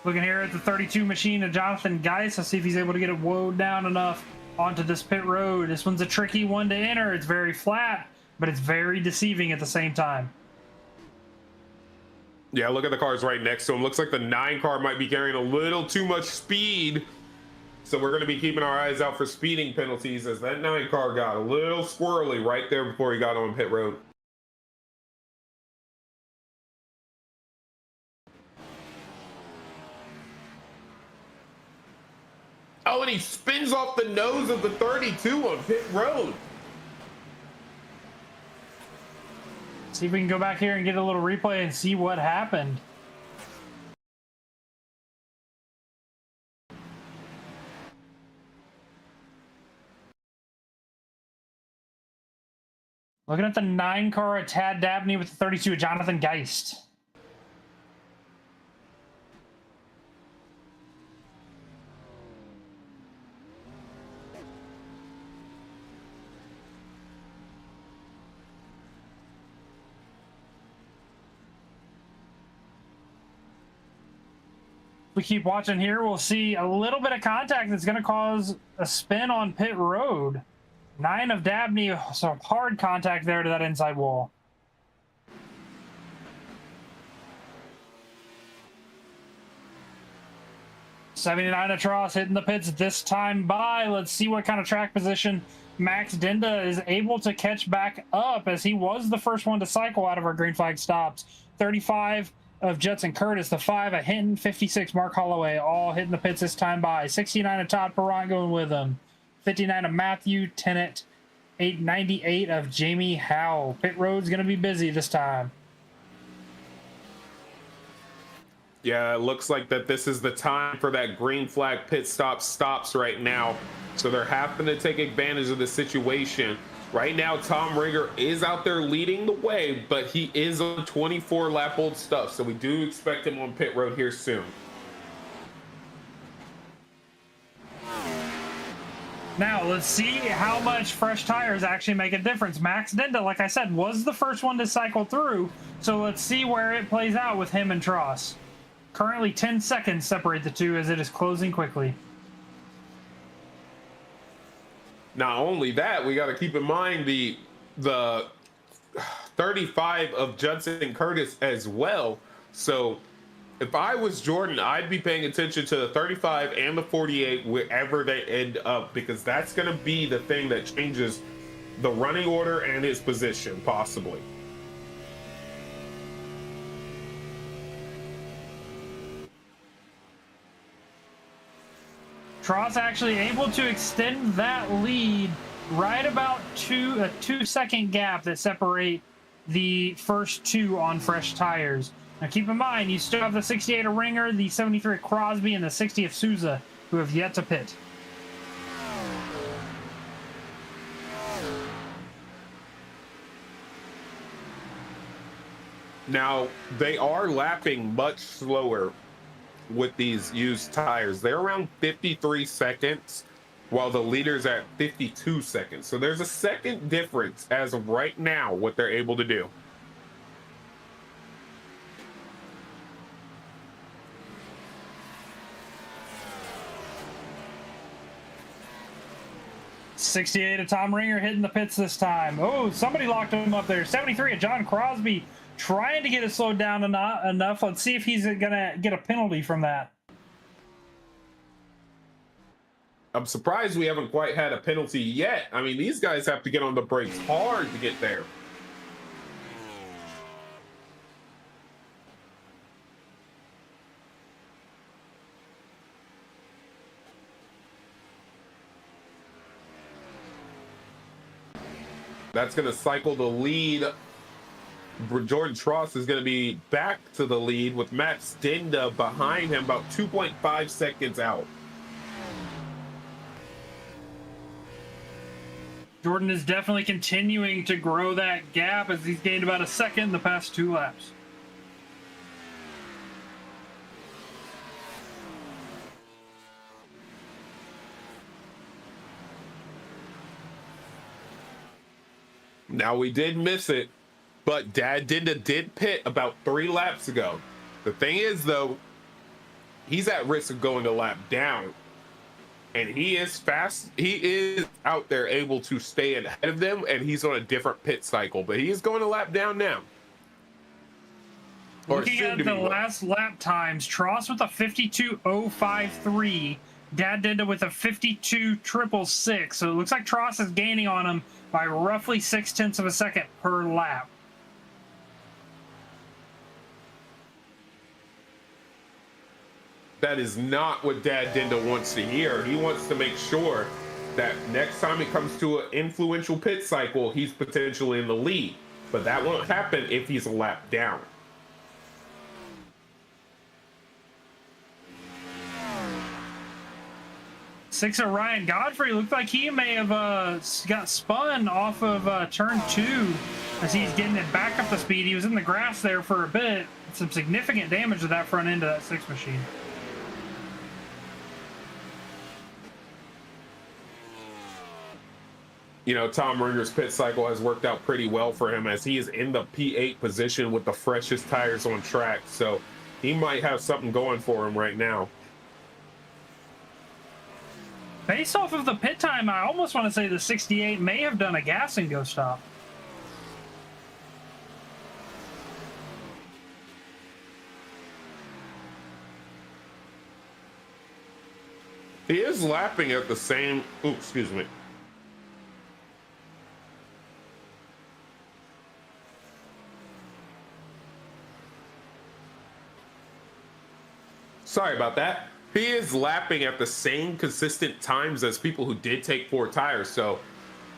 Looking here at the 32 machine of Jonathan Geis. Let's see if he's able to get it woed down enough onto this pit road. This one's a tricky one to enter. It's very flat, but it's very deceiving at the same time. Yeah, look at the cars right next to him. Looks like the 9 car might be carrying a little too much speed. So we're going to be keeping our eyes out for speeding penalties, as that 9 car got a little squirrely right there before he got on pit road. Oh, and he spins off the nose of the 32 on pit road. See if we can go back here and get a little replay and see what happened. Looking at the 9 car of Tad Dabney with the 32 of Jonathan Geist. We keep watching here, we'll see a little bit of contact that's going to cause a spin on pit road. 9 of Dabney, so hard contact there to that inside wall. '79 of Tross hitting the pits this time by. Let's see what kind of track position Max Dinda is able to catch back up, as he was the first one to cycle out of our green flag stops. 35 of Judson Curtis, the 5 of Hinton, 56 Mark Holloway, all hitting the pits this time by. 69 of Todd Perron going with him. 59 of Matthew Tennant. 898 of Jamie Howell. Pit road's going to be busy this time. Yeah, it looks like that this is the time for that green flag pit stops right now. So they're having to take advantage of the situation. Right now, Tom Ringer is out there leading the way, but he is on 24-lap-old stuff, so we do expect him on pit road here soon. Now, let's see how much fresh tires actually make a difference. Max Dinda, like I said, was the first one to cycle through, so let's see where it plays out with him and Tross. Currently, 10 seconds separate the two as it is closing quickly. Not only that, we got to keep in mind the 35 of Judson Curtis as well. So if I was Jordan, I'd be paying attention to the 35 and the 48 wherever they end up, because that's going to be the thing that changes the running order and his position, possibly. Tross actually able to extend that lead right about a 2-second gap that separate the first two on fresh tires. Now keep in mind, you still have the 68 of Ringer, the 73 of Crosby, and the 60 of Souza, who have yet to pit. Now, they are lapping much slower with these used tires. They're around 53 seconds, while the leader's at 52 seconds. So there's a second difference as of right now, what they're able to do. '68 of Tom Ringer hitting the pits this time. Oh, somebody locked him up there. 73 of John Crosby trying to get it slowed down enough. Let's see if he's gonna get a penalty from that. I'm surprised we haven't quite had a penalty yet. I mean, these guys have to get on the brakes hard to get there. That's going to cycle the lead. Jordan Tross is going to be back to the lead with Matt Stenda behind him, about 2.5 seconds out. Jordan is definitely continuing to grow that gap as he's gained about a second in the past 2 laps. Now, we did miss it, but Dad Dinda did pit about 3 laps ago. The thing is, though, he's at risk of going a lap down. And he is fast. He is out there able to stay ahead of them, and he's on a different pit cycle. But he is going a lap down now. Looking at the last lap times, Tross with a 52.053, Dad Dinda with a 52.666. So it looks like Tross is gaining on him by roughly 0.6 of a second per lap. That is not what Dad Dinda wants to hear. He wants to make sure that next time it comes to an influential pit cycle, he's potentially in the lead. But that won't happen if he's a lap down. Six of Ryan Godfrey looked like he may have got spun off of turn 2 as he's getting it back up to speed. He was in the grass there for a bit. Some significant damage to that front end of that 6 machine. You know, Tom Ringer's pit cycle has worked out pretty well for him as he is in the P8 position with the freshest tires on track. So he might have something going for him right now. Based off of the pit time, I almost want to say the 68 may have done a gas and go stop. He is lapping at the same, oops, excuse me. Sorry about that. He is lapping at the same consistent times as people who did take 4 tires. So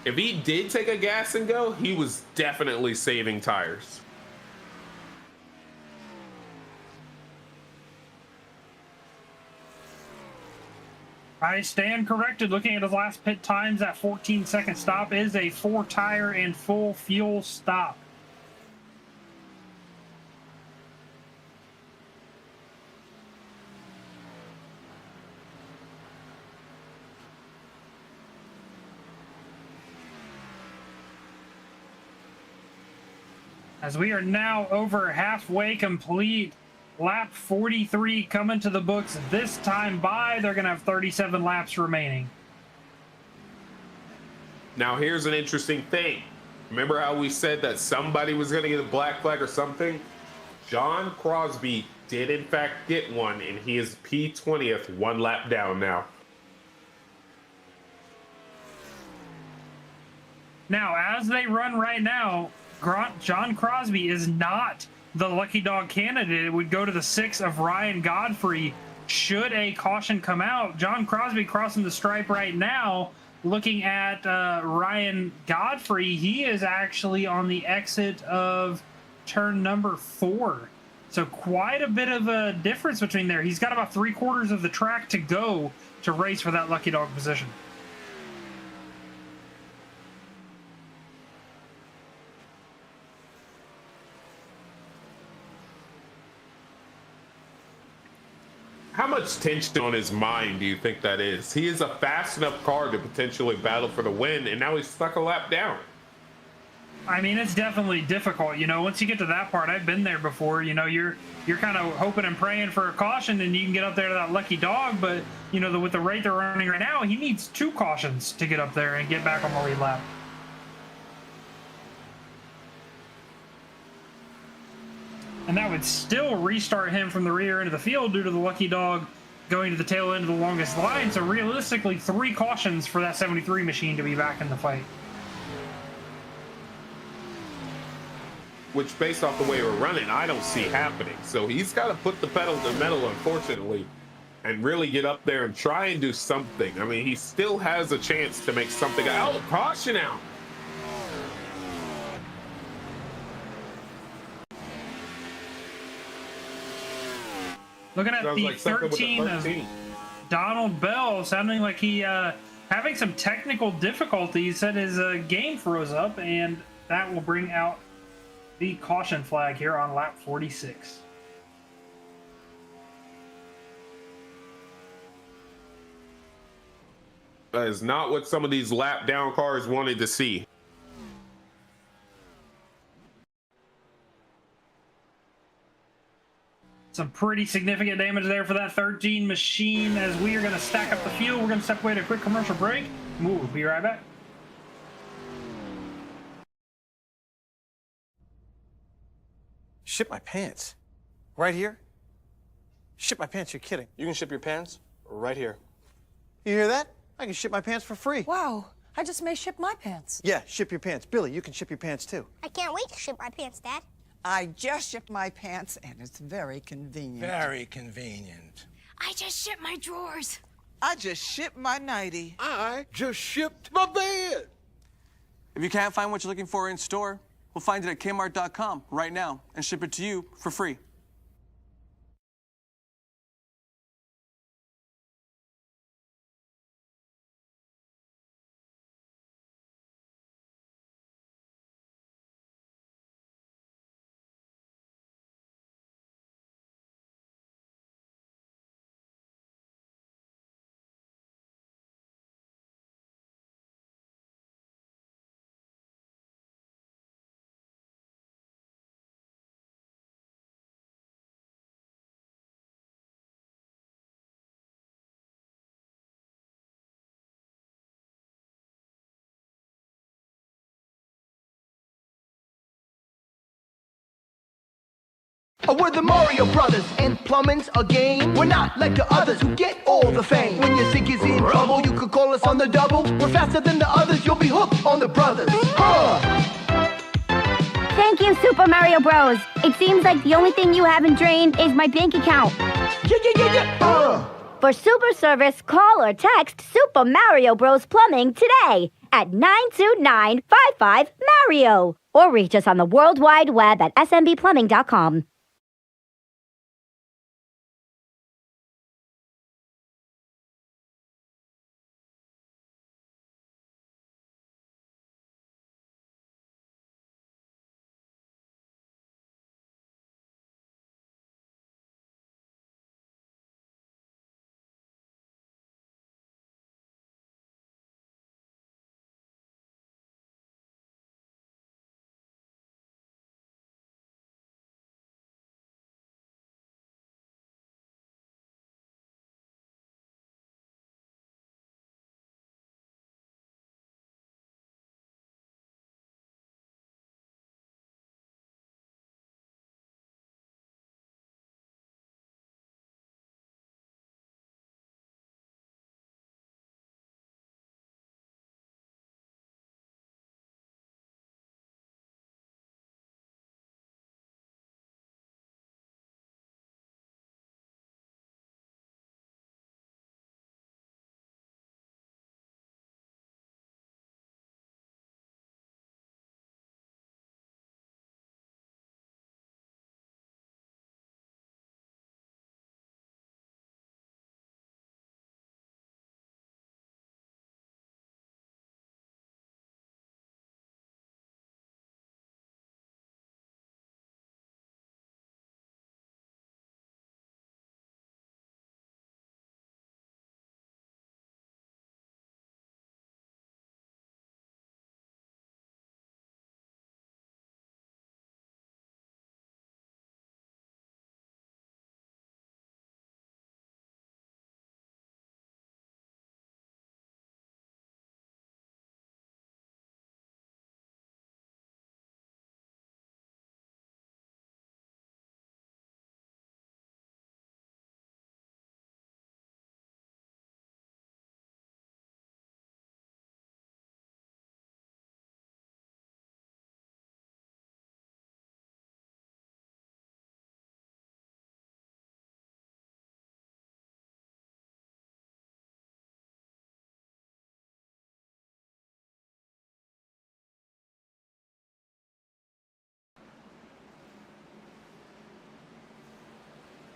if he did take a gas and go, he was definitely saving tires. I stand corrected. Looking at his last pit times, that 14-second stop is a 4-tire and full fuel stop. As we are now over halfway complete, lap 43 coming to the books this time by. They're going to have 37 laps remaining. Now, here's an interesting thing. Remember how we said that somebody was going to get a black flag or something? John Crosby did, in fact, get one, and he is P20th, 1 lap down now. Now, as they run right now, John Crosby is not the lucky dog candidate. It would go to the 6 of Ryan Godfrey should a caution come out. John Crosby crossing the stripe right now. Looking at Ryan Godfrey, he is actually on the exit of turn number 4. So quite a bit of a difference between there. He's got about 3/4 of the track to go to race for that lucky dog position. How much tension on his mind do you think that is? He is a fast enough car to potentially battle for the win, and now he's stuck a lap down. I mean, it's definitely difficult. You know, once you get to that part, I've been there before. You know, you're kind of hoping and praying for a caution, and you can get up there to that lucky dog. But you know, with the rate they're running right now, he needs 2 cautions to get up there and get back on the lead lap. And that would still restart him from the rear end of the field due to the lucky dog going to the tail end of the longest line. So realistically, 3 cautions for that 73 machine to be back in the fight. Which, based off the way we're running, I don't see happening. So he's got to put the pedal to the metal, unfortunately, and really get up there and try and do something. I mean, he still has a chance to make something. Oh, caution out. Looking at the like 13 of Donald Bell, sounding like he having some technical difficulties. Said his game froze up, and that will bring out the caution flag here on lap 46. That is not what some of these lap down cars wanted to see. Some pretty significant damage there for that 13 machine. As we are going to stack up the fuel, we're going to step away to a quick commercial break. We'll be right back. Ship my pants? Right here? Ship my pants, you're kidding. You can ship your pants right here. You hear that? I can ship my pants for free. Wow, I just may ship my pants. Yeah, ship your pants. Billy, you can ship your pants too. I can't wait to ship my pants, Dad. I just shipped my pants, and it's very convenient. Very convenient. I just shipped my drawers. I just shipped my nightie. I just shipped my bed. If you can't find what you're looking for in store, we'll find it at Kmart.com right now and ship it to you for free. We're the Mario Brothers, and plumbing's a game. We're not like the others who get all the fame. When your sink is in trouble, you could call us on the double. We're faster than the others, you'll be hooked on the brothers. Thank you, Super Mario Bros. It seems like the only thing you haven't drained is my bank account. For super service, call or text Super Mario Bros. Plumbing today at 929-55-MARIO. Or reach us on the World Wide Web at smbplumbing.com.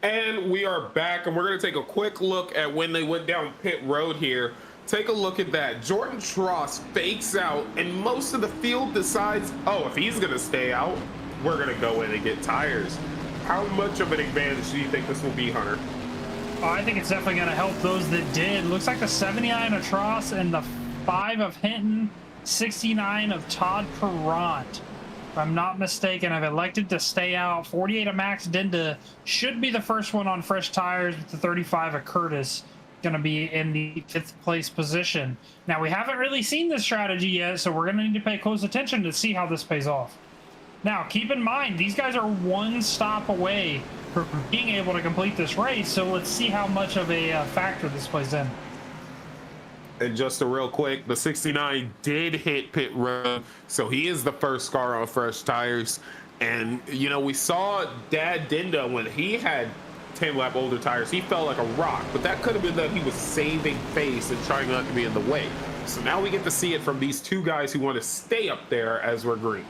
And we are back, and we're going to take a quick look at when they went down pit road here. Take a look at that. Jordan Tross fakes out, and most of the field decides, oh, if he's going to stay out, we're going to go in and get tires. How much of an advantage do you think this will be, Hunter? Oh, I think it's definitely going to help those that did. Looks like the 79 of Tross and the 5 of Hinton, 69 of Todd Perrant. If I'm not mistaken, I've elected to stay out. 48 of Max Dinda should be the first one on fresh tires, with the 35 of Curtis going to be in the 5th place position. Now, we haven't really seen this strategy yet, so we're going to need to pay close attention to see how this pays off. Now, keep in mind, these guys are one stop away from being able to complete this race, so let's see how much of a factor this plays in. And just a real quick, the 69 did hit pit road, so he is the first car on fresh tires. And, you know, we saw Dad Dinda when he had 10-lap older tires, he felt like a rock, but that could have been that he was saving face and trying not to be in the way. So now we get to see it from these two guys who want to stay up there as we're green.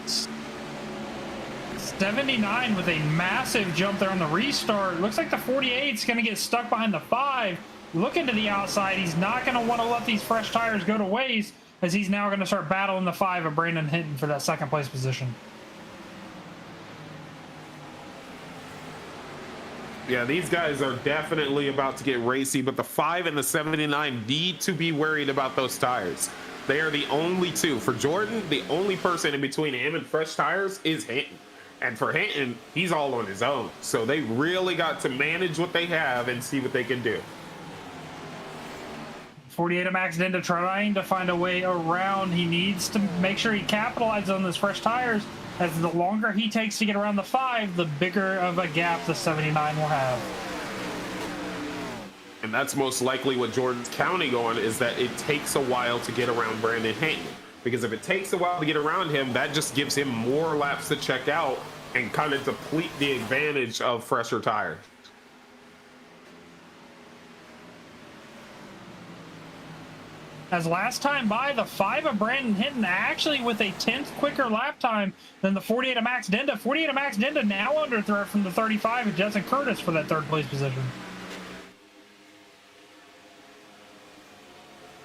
79 with a massive jump there on the restart. Looks like the 48 is going to get stuck behind the 5. Looking to the outside, he's not going to want to let these fresh tires go to waste, as he's now going to start battling the 5 of Brandon Hinton for that 2nd place position. Yeah, these guys are definitely about to get racy, but the 5 and the 79 need to be worried about those tires. They are the only two. For Jordan, the only person in between him and fresh tires is Hinton. And for Hinton, he's all on his own. So they really got to manage what they have and see what they can do. 48 of Max Dinda trying to find a way around. He needs to make sure he capitalizes on those fresh tires, as the longer he takes to get around the 5, the bigger of a gap the 79 will have. And that's most likely what Jordan's counting on, is that it takes a while to get around Brandon Hinton. Because if it takes a while to get around him, that just gives him more laps to check out and kind of deplete the advantage of fresher tires. As last time by, the 5 of Brandon Hinton actually with a 10th quicker lap time than the 48 of Max Dinda. 48 of Max Dinda now under threat from the 35 of Justin Curtis for that 3rd place position.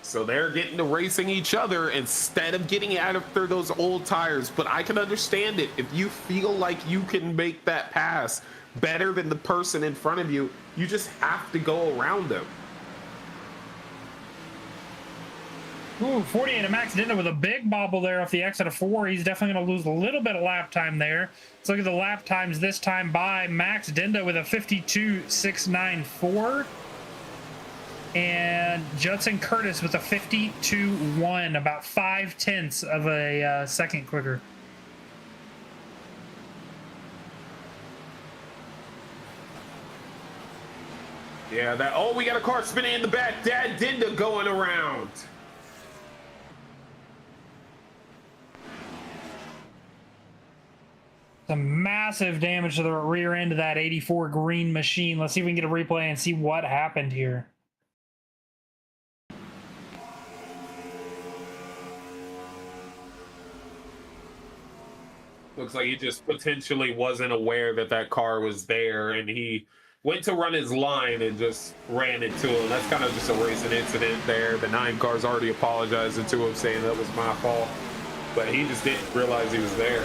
So they're getting to racing each other instead of getting out after those old tires. But I can understand it. If you feel like you can make that pass better than the person in front of you, you just have to go around them. Ooh, 48 of Max Dinda with a big bobble there off the exit of 4. He's definitely going to lose a little bit of lap time there. Let's look at the lap times this time by. Max Dinda with a 52.694. And Judson Curtis with a 52.1, about 0.5 of a second quicker. Yeah, that. Oh, we got a car spinning in the back. Dad Dinda going around. Some massive damage to the rear end of that 84 green machine. Let's see if we can get a replay and see what happened here. Looks like he just potentially wasn't aware that that car was there, and he went to run his line and just ran into him. That's kind of just a racing incident there. The 9 car's already apologizing to him, saying that was my fault, but he just didn't realize he was there.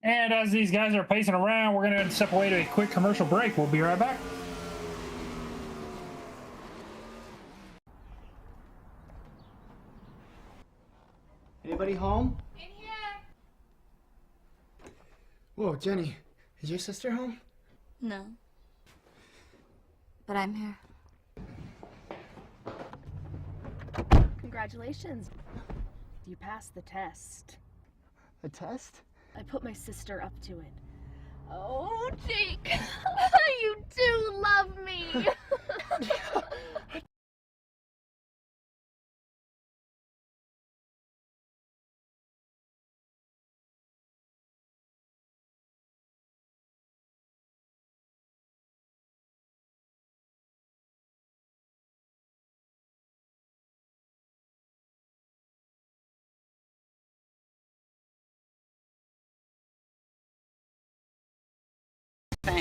And as these guys are pacing around, we're going to step away to a quick commercial break. We'll be right back. Anybody home? Whoa, Jenny, is your sister home? No. But I'm here. Congratulations. You passed the test. A test? I put my sister up to it. Oh, Jake, you do love me.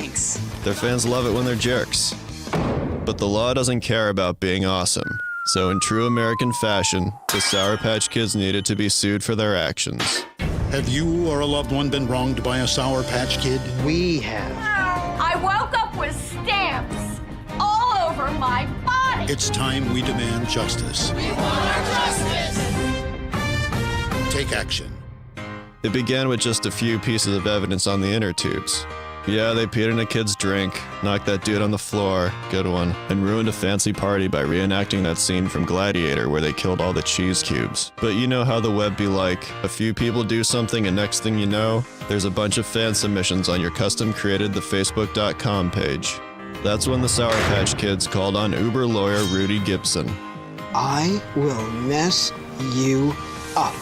Thanks. Their fans love it when they're jerks. But the law doesn't care about being awesome. So in true American fashion, the Sour Patch Kids needed to be sued for their actions. Have you or a loved one been wronged by a Sour Patch Kid? We have. I woke up with stamps all over my body. It's time we demand justice. We want our justice. Take action. It began with just a few pieces of evidence on the inner tubes. Yeah, they peed in a kid's drink, knocked that dude on the floor, good one, and ruined a fancy party by reenacting that scene from Gladiator where they killed all the cheese cubes. But you know how the web be like. A few people do something and next thing you know, there's a bunch of fan submissions on your custom-created thefacebook.com page. That's when the Sour Patch Kids called on Uber lawyer Rudy Gibson. I will mess you up.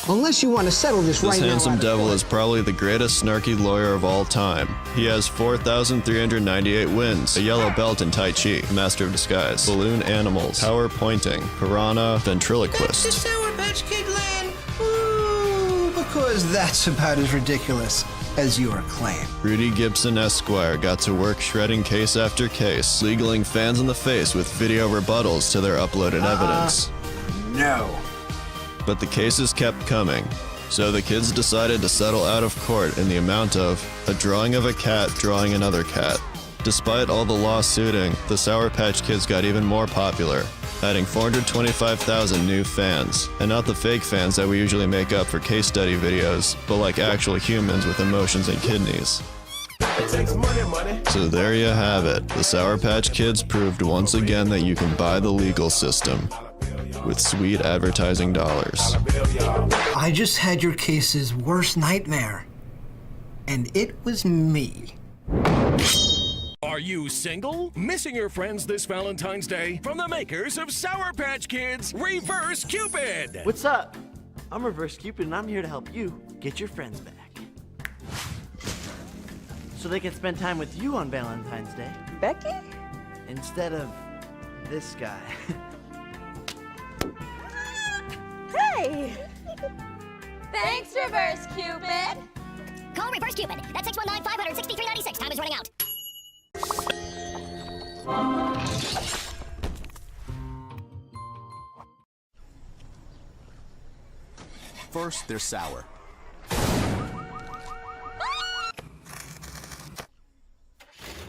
Unless you want to settle this right now. This handsome devil is probably the greatest snarky lawyer of all time. He has 4,398 wins, a yellow belt in Tai Chi, master of disguise, balloon animals, power pointing, piranha, ventriloquist. That's the Sour Patch Kid land. Ooh, because that's about as ridiculous as your claim. Rudy Gibson Esquire got to work shredding case after case, legaling fans in the face with video rebuttals to their uploaded evidence. No. But the cases kept coming, so the kids decided to settle out of court in the amount of a drawing of a cat drawing another cat. Despite all the lawsuiting, the Sour Patch Kids got even more popular, adding 425,000 new fans, and not the fake fans that we usually make up for case study videos, but like actual humans with emotions and kidneys. So there you have it. The Sour Patch Kids proved once again that you can buy the legal system with sweet advertising dollars. I just had your case's worst nightmare, and it was me. Are you single? Missing your friends this Valentine's Day? From the makers of Sour Patch Kids, Reverse Cupid! What's up? I'm Reverse Cupid, and I'm here to help you get your friends back. So they can spend time with you on Valentine's Day. Becky? Instead of this guy. Hey! Thanks, Reverse Cupid. Call Reverse Cupid. That's 619-563-96. Time is running out. First, they're sour.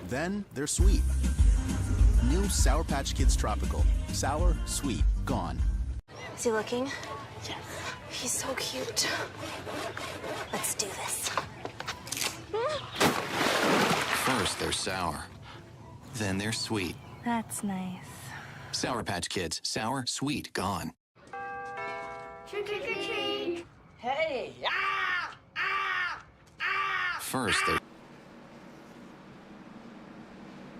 Then, they're sweet. New Sour Patch Kids Tropical. Sour, sweet, gone. Is he looking? Yes. He's so cute. Let's do this. First, they're sour. Then they're sweet. That's nice. Sour Patch Kids. Sour, sweet, gone. Trick or treat. Hey! First, they're...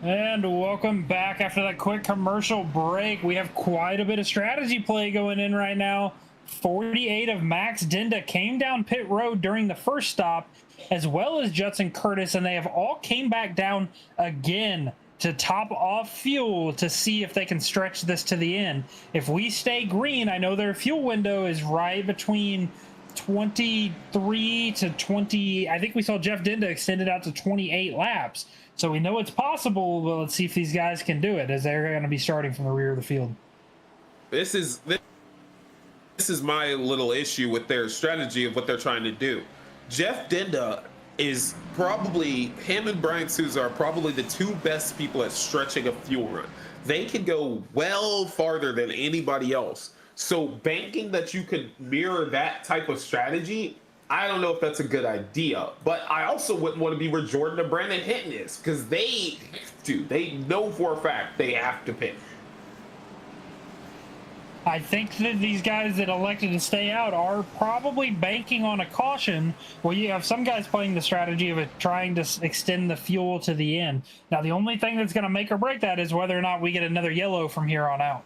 And welcome back after that quick commercial break. We have quite a bit of strategy play going in right now. 48 of Max Dinda came down pit road during the first stop, as well as Judson Curtis, and they have all came back down again to top off fuel to see if they can stretch this to the end. If we stay green, I know their fuel window is right between 23 to 20. I think we saw Jeff Dinda extended out to 28 laps. So we know it's possible, but let's see if these guys can do it, as they're going to be starting from the rear of the field. This is my little issue with their strategy of what they're trying to do. Jeff Dinda is probably, him and Brian Souza are probably the two best people at stretching a fuel run. They can go well farther than anybody else. So banking that you could mirror that type of strategy, I don't know if that's a good idea. But I also wouldn't want to be where Jordan and Brandon Hinton is, because they know for a fact they have to pit. I think that these guys that elected to stay out are probably banking on a caution. Well, you have some guys playing the strategy of trying to extend the fuel to the end. Now, the only thing that's going to make or break that is whether or not we get another yellow from here on out.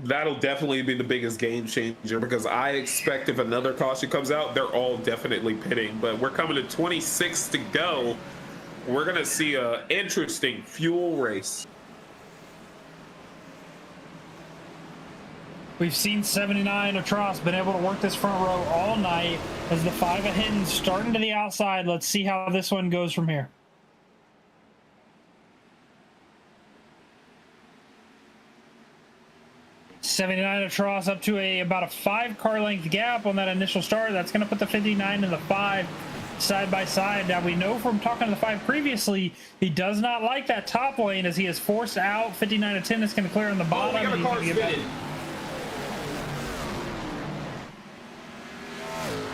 That'll definitely be the biggest game changer, because I expect if another caution comes out, they're all definitely pitting. But we're coming to 26 to go. We're going to see an interesting fuel race. We've seen 79 of Tross been able to work this front row all night, as the 5 of Hidden starting to the outside. Let's see how this one goes from here. $79 across up to about a 5 car length gap on that initial start. That's going to put the 59 and the 5 side by side. Now we know from talking to the 5 previously, he does not like that top lane as he is forced out. 59 to 10 is going to clear on the bottom. Oh, we got a car spinning.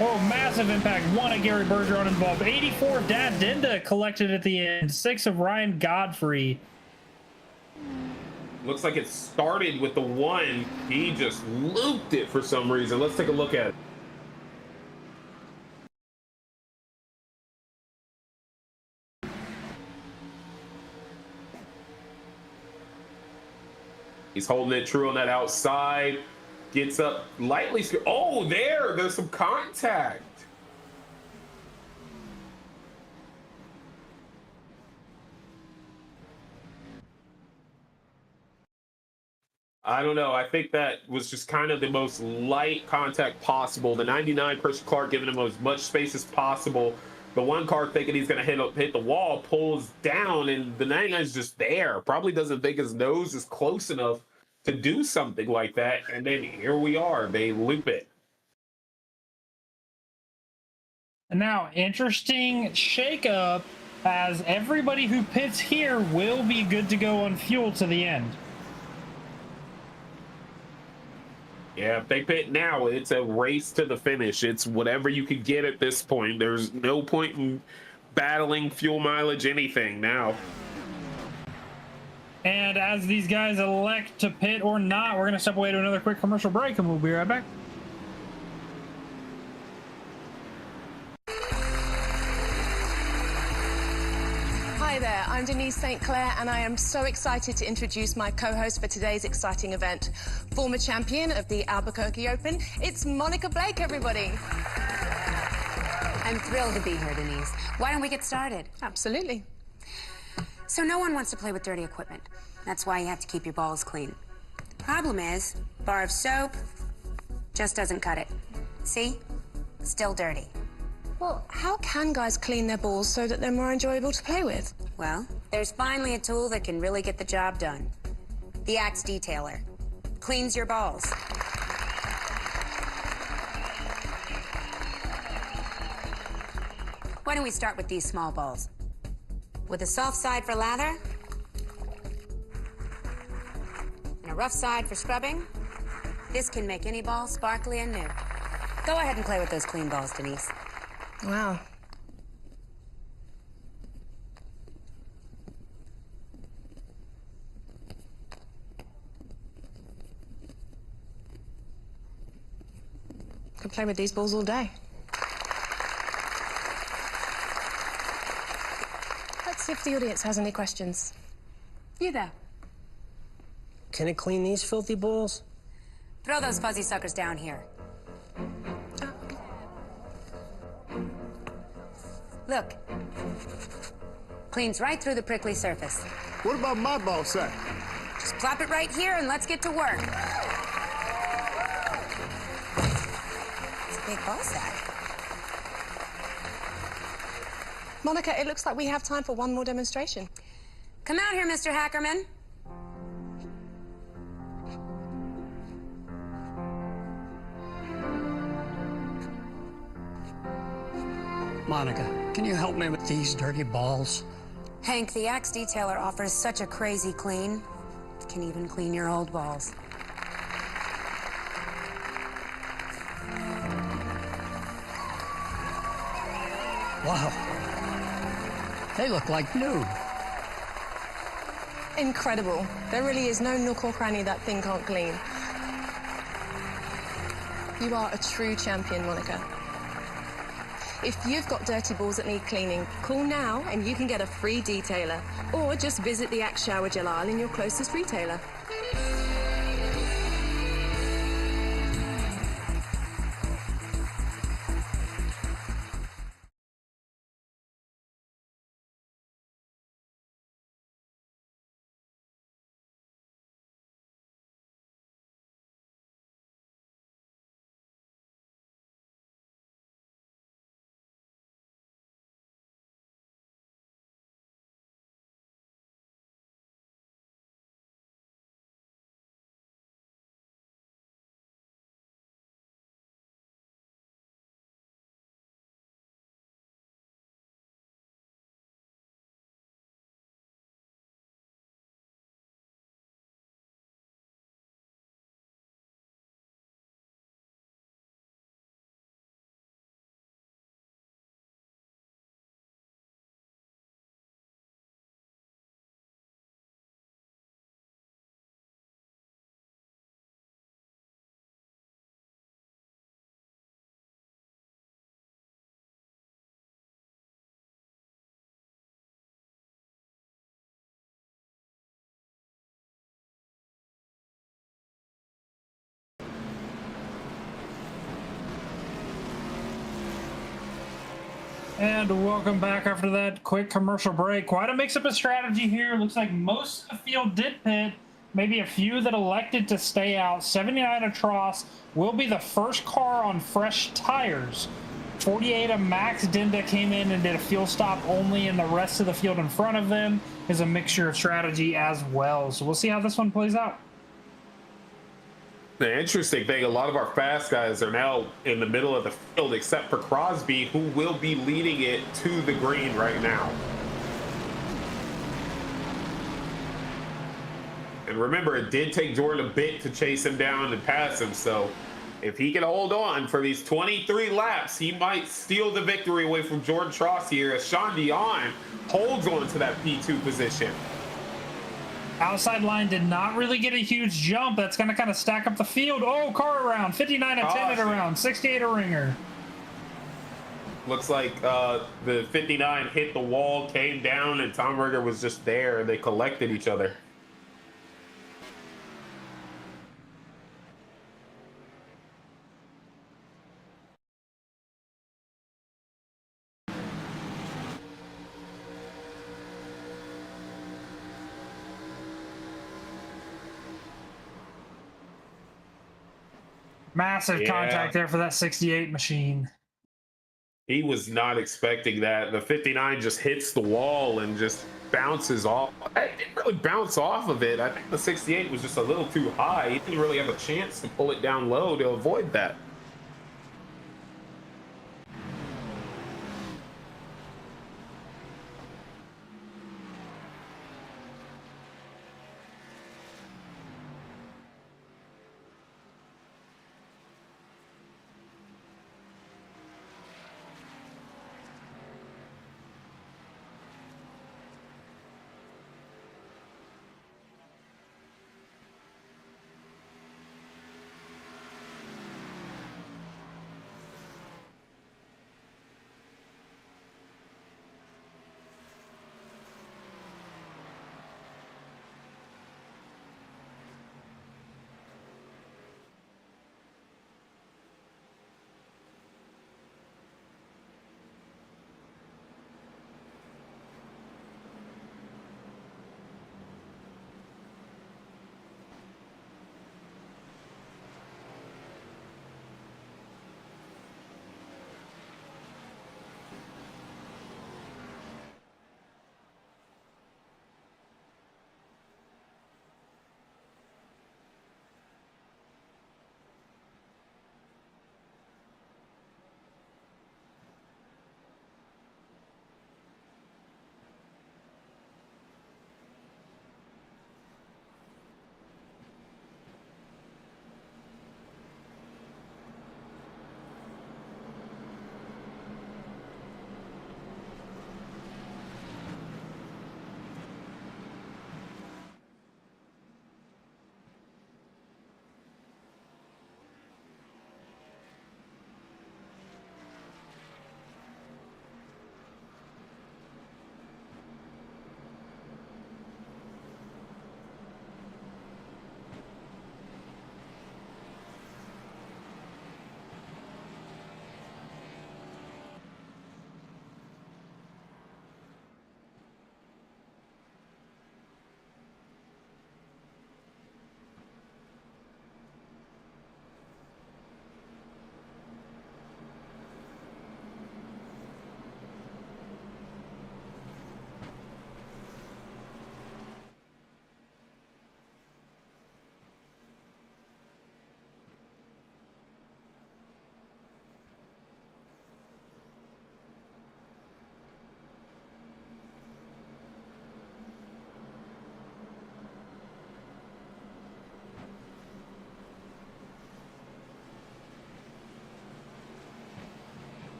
Oh, massive impact. 1 of Gary Bergeron involved. 84 of Dad Dinda collected at the end. 6 of Ryan Godfrey. Looks like it started with the 1. He just looped it for some reason. Let's take a look at it. He's holding it true on that outside. Gets up lightly. Oh, there's some contact. I don't know. I think that was just kind of the most light contact possible. The 99 Christian Clark giving him as much space as possible. The 1 car thinking he's going to hit the wall pulls down, and the 99 is just there. Probably doesn't think his nose is close enough to do something like that. And then here we are. They loop it. Now, interesting shakeup as everybody who pits here will be good to go on fuel to the end. Yeah, if they pit now, it's a race to the finish. It's whatever you can get at this point. There's no point in battling fuel mileage, anything now. And as these guys elect to pit or not, we're going to step away to another quick commercial break, and we'll be right back. Hi there, I'm Denise St. Clair, and I am so excited to introduce my co-host for today's exciting event. Former champion of the Albuquerque Open, it's Monica Blake, everybody. I'm thrilled to be here, Denise. Why don't we get started? Absolutely. So no one wants to play with dirty equipment. That's why you have to keep your balls clean. Problem is, bar of soap just doesn't cut it. See? Still dirty. Well, how can guys clean their balls so that they're more enjoyable to play with? Well, there's finally a tool that can really get the job done. The Axe Detailer. Cleans your balls. Why don't we start with these small balls? With a soft side for lather, and a rough side for scrubbing, this can make any ball sparkly and new. Go ahead and play with those clean balls, Denise. Wow. Could play with these balls all day. Let's see if the audience has any questions. You there. Can it clean these filthy balls? Throw those fuzzy suckers down here. Look. Cleans right through the prickly surface. What about my ball sack? Just plop it right here and let's get to work. It's a big ball sack. Monica, it looks like we have time for one more demonstration. Come out here, Mr. Hackerman. Monica, can you help me with these dirty balls? Hank, the Axe Detailer offers such a crazy clean. Can even clean your old balls. Wow. They look like new. Incredible. There really is no nook or cranny that thing can't clean. You are a true champion, Monica. If you've got dirty balls that need cleaning, call now and you can get a free detailer. Or just visit the Axe Shower Gel aisle in your closest retailer. And welcome back after that quick commercial break. Quite a mix-up of strategy here. Looks like most of the field did pit. Maybe a few that elected to stay out. 79 Atross will be the first car on fresh tires. 48 of Max Dinda came in and did a fuel stop only, and the rest of the field in front of them is a mixture of strategy as well. So we'll see how this one plays out. The interesting thing, a lot of our fast guys are now in the middle of the field, except for Crosby, who will be leading it to the green right now. And remember, it did take Jordan a bit to chase him down and pass him, so if he can hold on for these 23 laps, he might steal the victory away from Jordan Tross here, as Sean Dion holds on to that P2 position. Outside line did not really get a huge jump. That's going to kind of stack up the field. Oh, car around. 59 at 10 at around. 68 a ringer. Looks like the 59 hit the wall, came down, and Tom Ringer was just there, and they collected each other. Massive contact there for that 68 machine. He was not expecting that. The 59 just hits the wall and just bounces off. It didn't really bounce off of it. I think the 68 was just a little too high. He didn't really have a chance to pull it down low to avoid that.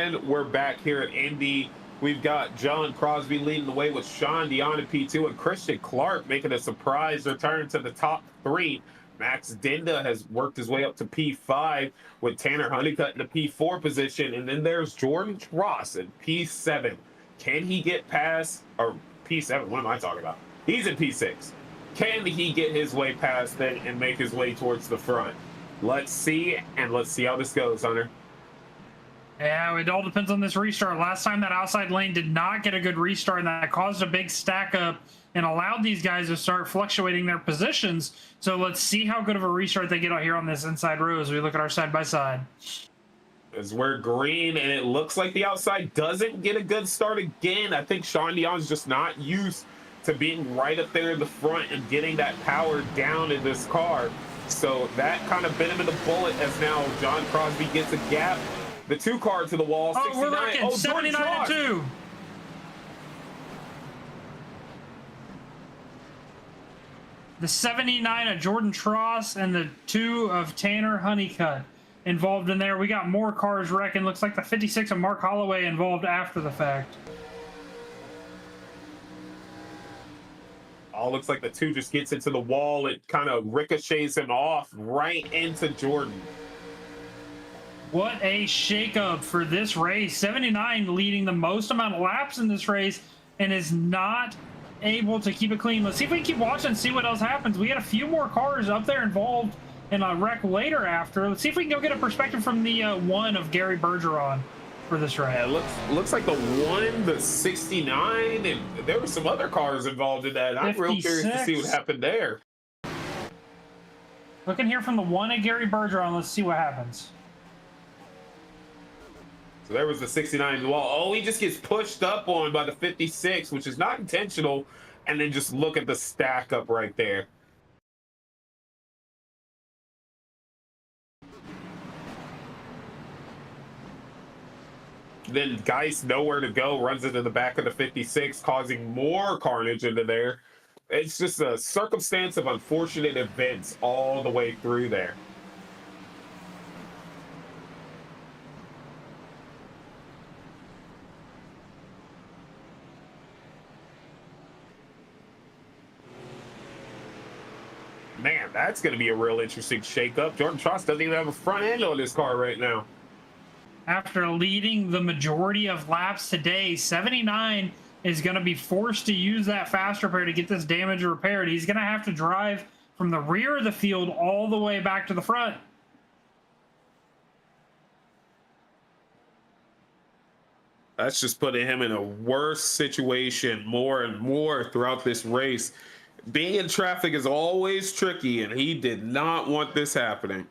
And we're back here at Indy. We've got John Crosby leading the way with Sean Dion in P2 and Christian Clark making a surprise return to the top 3. Max Dinda has worked his way up to P5 with Tanner Honeycutt in the P4 position. And then there's Jordan Ross in P7. Can he get past, or P7, what am I talking about? He's in P6. Can he get his way past it and make his way towards the front? Let's see, and let's see how this goes, Hunter. Yeah, it all depends on this restart. Last time that outside lane did not get a good restart, and that caused a big stack up and allowed these guys to start fluctuating their positions. So let's see how good of a restart they get out here on this inside row as we look at our side-by-side. As we're green, and it looks like the outside doesn't get a good start again. I think Sean Dion's just not used to being right up there in the front and getting that power down in this car. So that kind of bit him in the bullet as now John Crosby gets a gap. The 2 car to the wall. 69. We're looking 79 to 2. The 79 of Jordan Tross and the 2 of Tanner Honeycutt involved in there. We got more cars wrecking. Looks like the 56 of Mark Holloway involved after the fact. Oh, looks like the 2 just gets into the wall. It kind of ricochets him off right into Jordan. What a shakeup for this race. 79 leading the most amount of laps in this race and is not able to keep it clean. Let's see if we can keep watching and see what else happens. We got a few more cars up there involved in a wreck later after. Let's see if we can go get a perspective from the 1 of Gary Bergeron for this race. Yeah, looks like the 1, the 69, and there were some other cars involved in that. I'm real curious to see what happened there. Looking here from the 1 of Gary Bergeron. Let's see what happens. So there was the 69 in the wall. Oh, he just gets pushed up on by the 56, which is not intentional. And then just look at the stack up right there. Then Geist, nowhere to go, runs into the back of the 56, causing more carnage into there. It's just a circumstance of unfortunate events all the way through there. Man, that's going to be a real interesting shakeup. Jordan Tross doesn't even have a front end on this car right now. After leading the majority of laps today, 79 is going to be forced to use that fast repair to get this damage repaired. He's going to have to drive from the rear of the field all the way back to the front. That's just putting him in a worse situation more and more throughout this race. Being in traffic is always tricky, and he did not want this happening.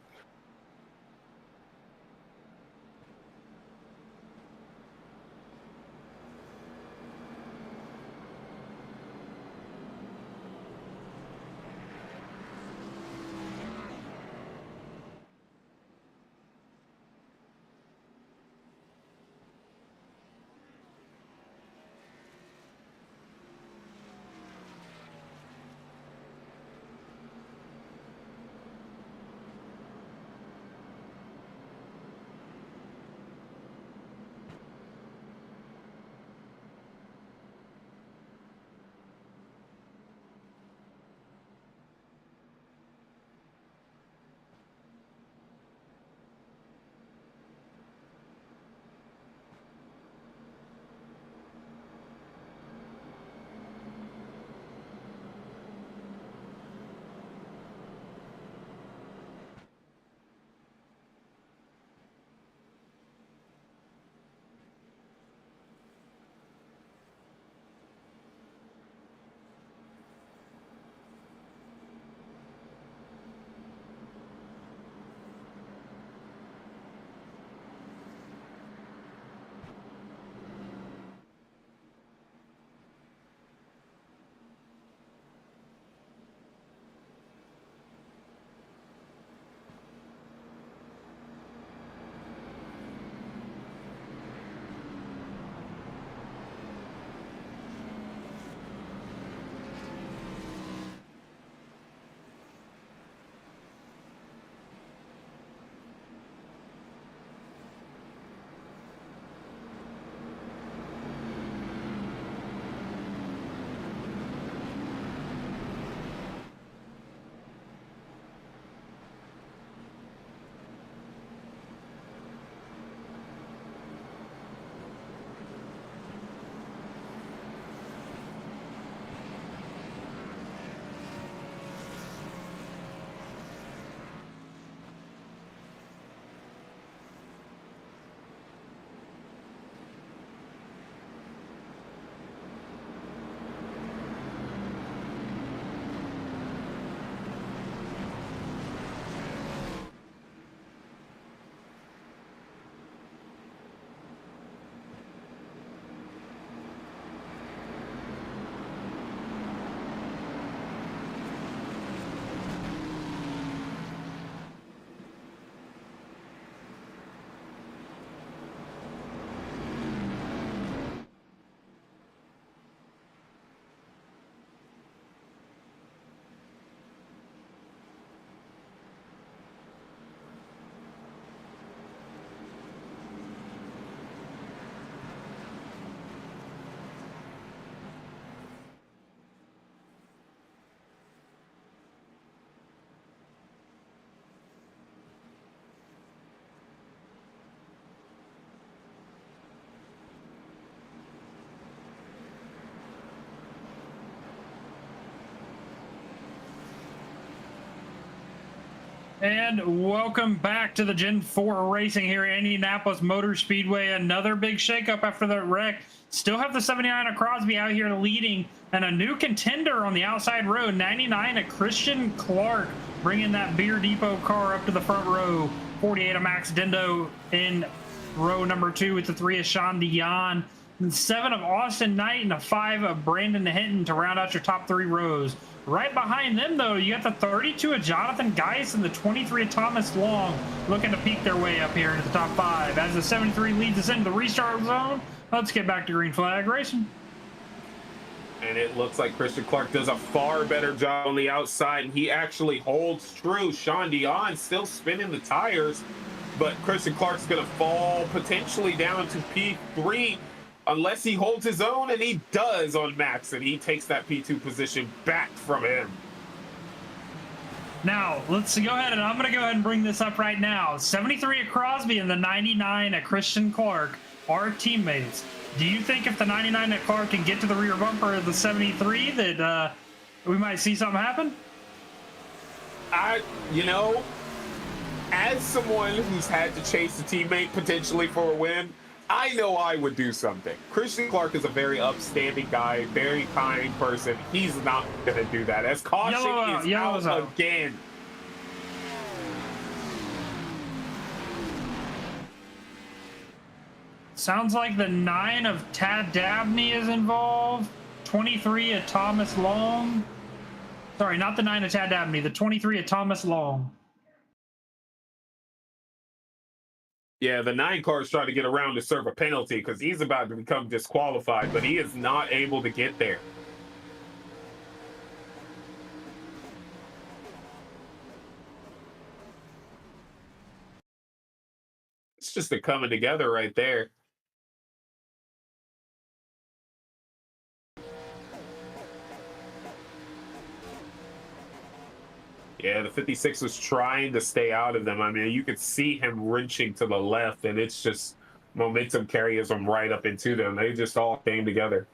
And welcome back to the Gen 4 racing here at Indianapolis Motor Speedway. Another big shakeup after that wreck. Still have the 79 of Crosby out here leading, and a new contender on the outside row, 99 of Christian Clark, bringing that Beer Depot car up to the front row. 48 of Max Dendo in row number 2 with the 3 of Sean Dion, and 7 of Austin Knight, and a 5 of Brandon Hinton to round out your top 3 rows. Right behind them, though, you got the 32 of Jonathan Geis and the 23 of Thomas Long looking to peek their way up here into the top 5. As the 73 leads us into the restart zone, let's get back to green flag racing. And it looks like Christian Clark does a far better job on the outside, and he actually holds true. Sean Dion still spinning the tires, but Christian Clark's going to fall potentially down to P3 unless he holds his own, and he does on Max, and he takes that P2 position back from him. Now, let's go ahead, and I'm going to go ahead and bring this up right now. 73 at Crosby and the 99 at Christian Clark are teammates. Do you think if the 99 at Clark can get to the rear bumper of the 73 that we might see something happen? You know, as someone who's had to chase a teammate potentially for a win, I know I would do something. Christian Clark is a very upstanding guy, very kind person. He's not going to do that. As caution is out again. Sounds like the 9 of Tad Dabney is involved. 23 of Thomas Long. Sorry, not the 9 of Tad Dabney. The 23 of Thomas Long. Yeah, the 9 car is trying to get around to serve a penalty because he's about to become disqualified, but he is not able to get there. It's just a coming together right there. Yeah, the 56 was trying to stay out of them. I mean, you could see him wrenching to the left, and it's just momentum carries them right up into them. They just all came together.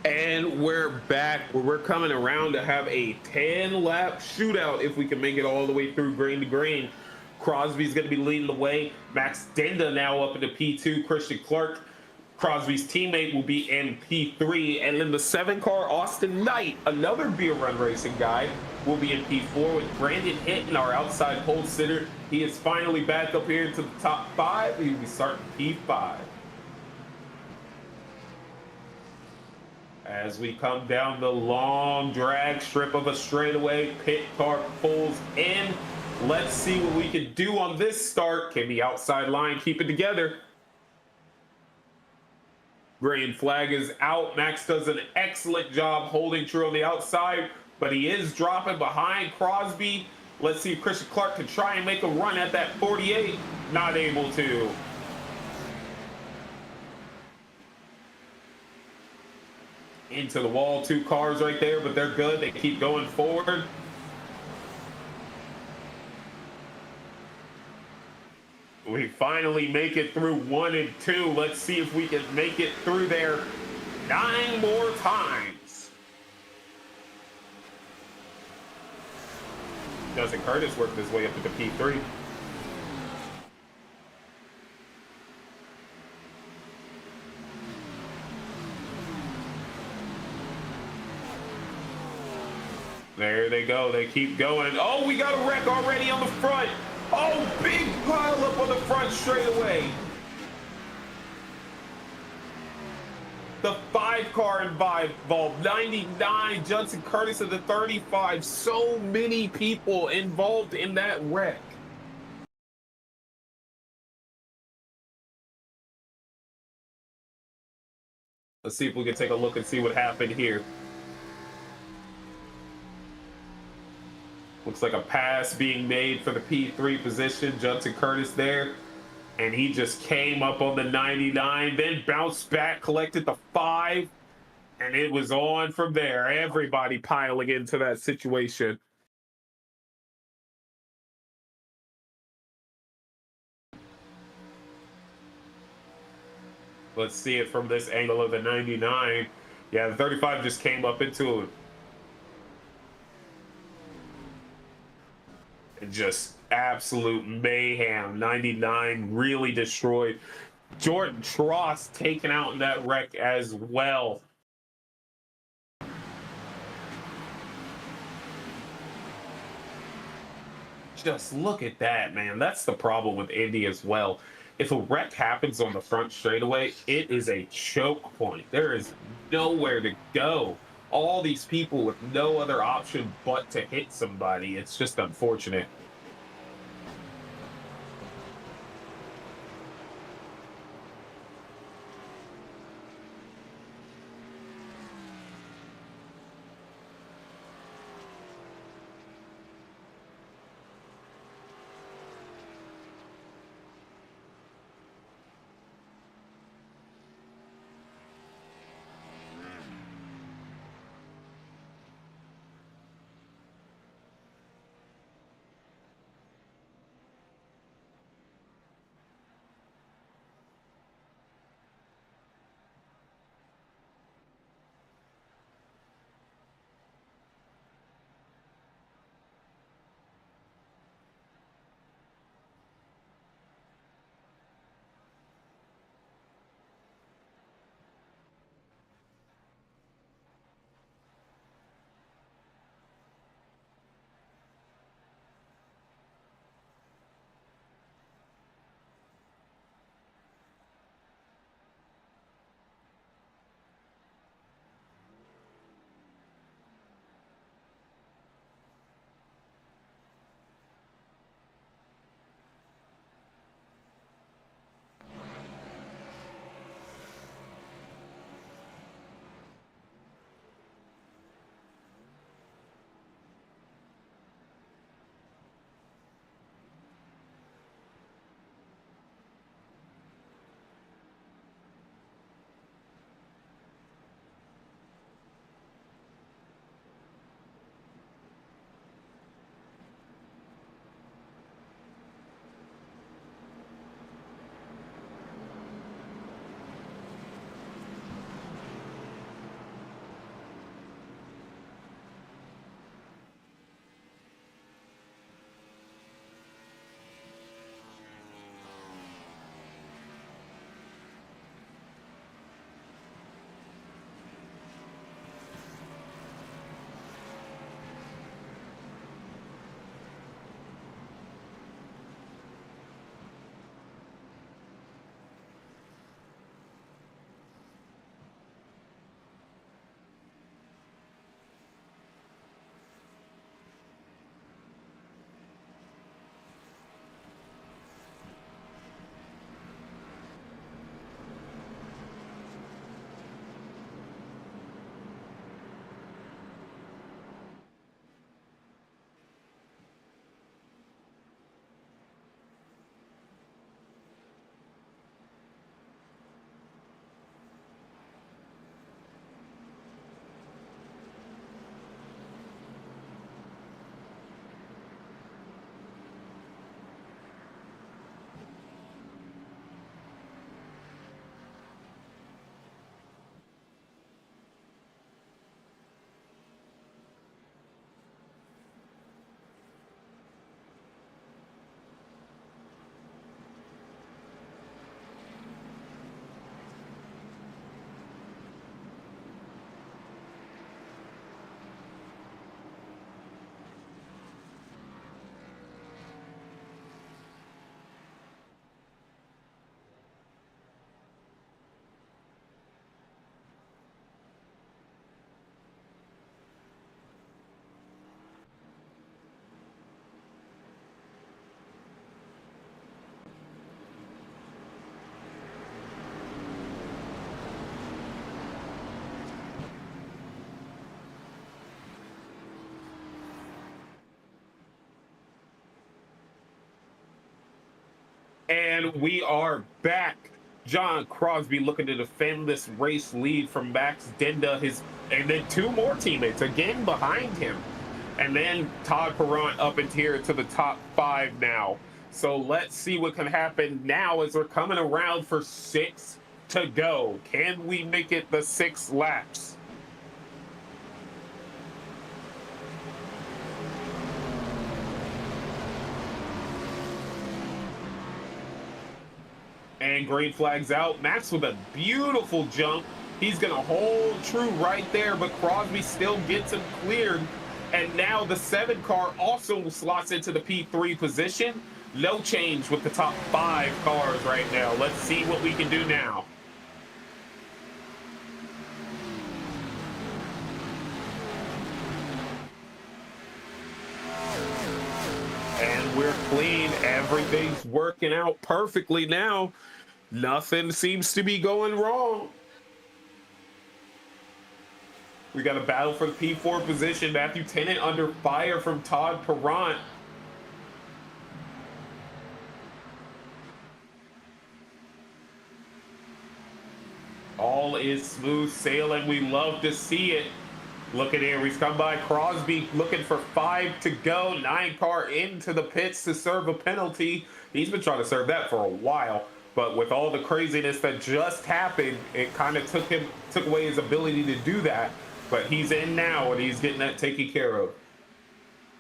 And we're back where we're coming around to have a 10-lap shootout if we can make it all the way through green to green. Crosby's going to be leading the way. Max Denda now up into P2. Christian Clark, Crosby's teammate, will be in P3. And then the 7-car Austin Knight, another beer run racing guy, will be in P4 with Brandon Hinton, our outside pole sitter. He is finally back up here to the top 5. He'll be starting P5. As we come down the long drag strip of a straightaway, pit car pulls in. Let's see what we can do on this start. Can the outside line keep it together? Green flag is out. Max does an excellent job holding true on the outside, but he is dropping behind Crosby. Let's see if Christian Clark can try and make a run at that 48. Not able to. Into the wall, 2 cars right there, but they're good. They keep going forward. We finally make it through 1 and 2. Let's see if we can make it through there 9 more times. Justin Curtis worked his way up into P3. There they go. They keep going. Oh, we got a wreck already on the front. Oh, big pile up on the front straightaway. The 5-car involved. 99. Judson Curtis of the 35. So many people involved in that wreck. Let's see if we can take a look and see what happened here. Looks like a pass being made for the P3 position. Judson Curtis there. And he just came up on the 99, then bounced back, collected the 5, and it was on from there. Everybody piling into that situation. Let's see it from this angle of the 99. Yeah, the 35 just came up into it. Just absolute mayhem. 99 really destroyed. Jordan Tross taken out in that wreck as well. Just look at that, man. That's the problem with Indy as well. If a wreck happens on the front straightaway, it is a choke point. There is nowhere to go. All these people with no other option but to hit somebody. It's just unfortunate. And we are back. John Crosby looking to defend this race lead from Max Dinda, and then two more teammates again behind him. And then Todd Perrant up into here to the top 5 now. So let's see what can happen now as we're coming around for 6 to go. Can we make it the 6 laps? And green flag's out. Max with a beautiful jump. He's going to hold true right there, but Crosby still gets him cleared. And now the 7 car also slots into the P3 position. No change with the top 5 cars right now. Let's see what we can do now. And we're clean. Everything's working out perfectly now. Nothing seems to be going wrong. We got a battle for the P4 position. Matthew Tennant under fire from Todd Perrant. All is smooth sailing. We love to see it. Look at here. We've come by Crosby looking for 5 to go. 9 car into the pits to serve a penalty. He's been trying to serve that for a while. But with all the craziness that just happened, it kind of took away his ability to do that. But he's in now, and he's getting that taken care of.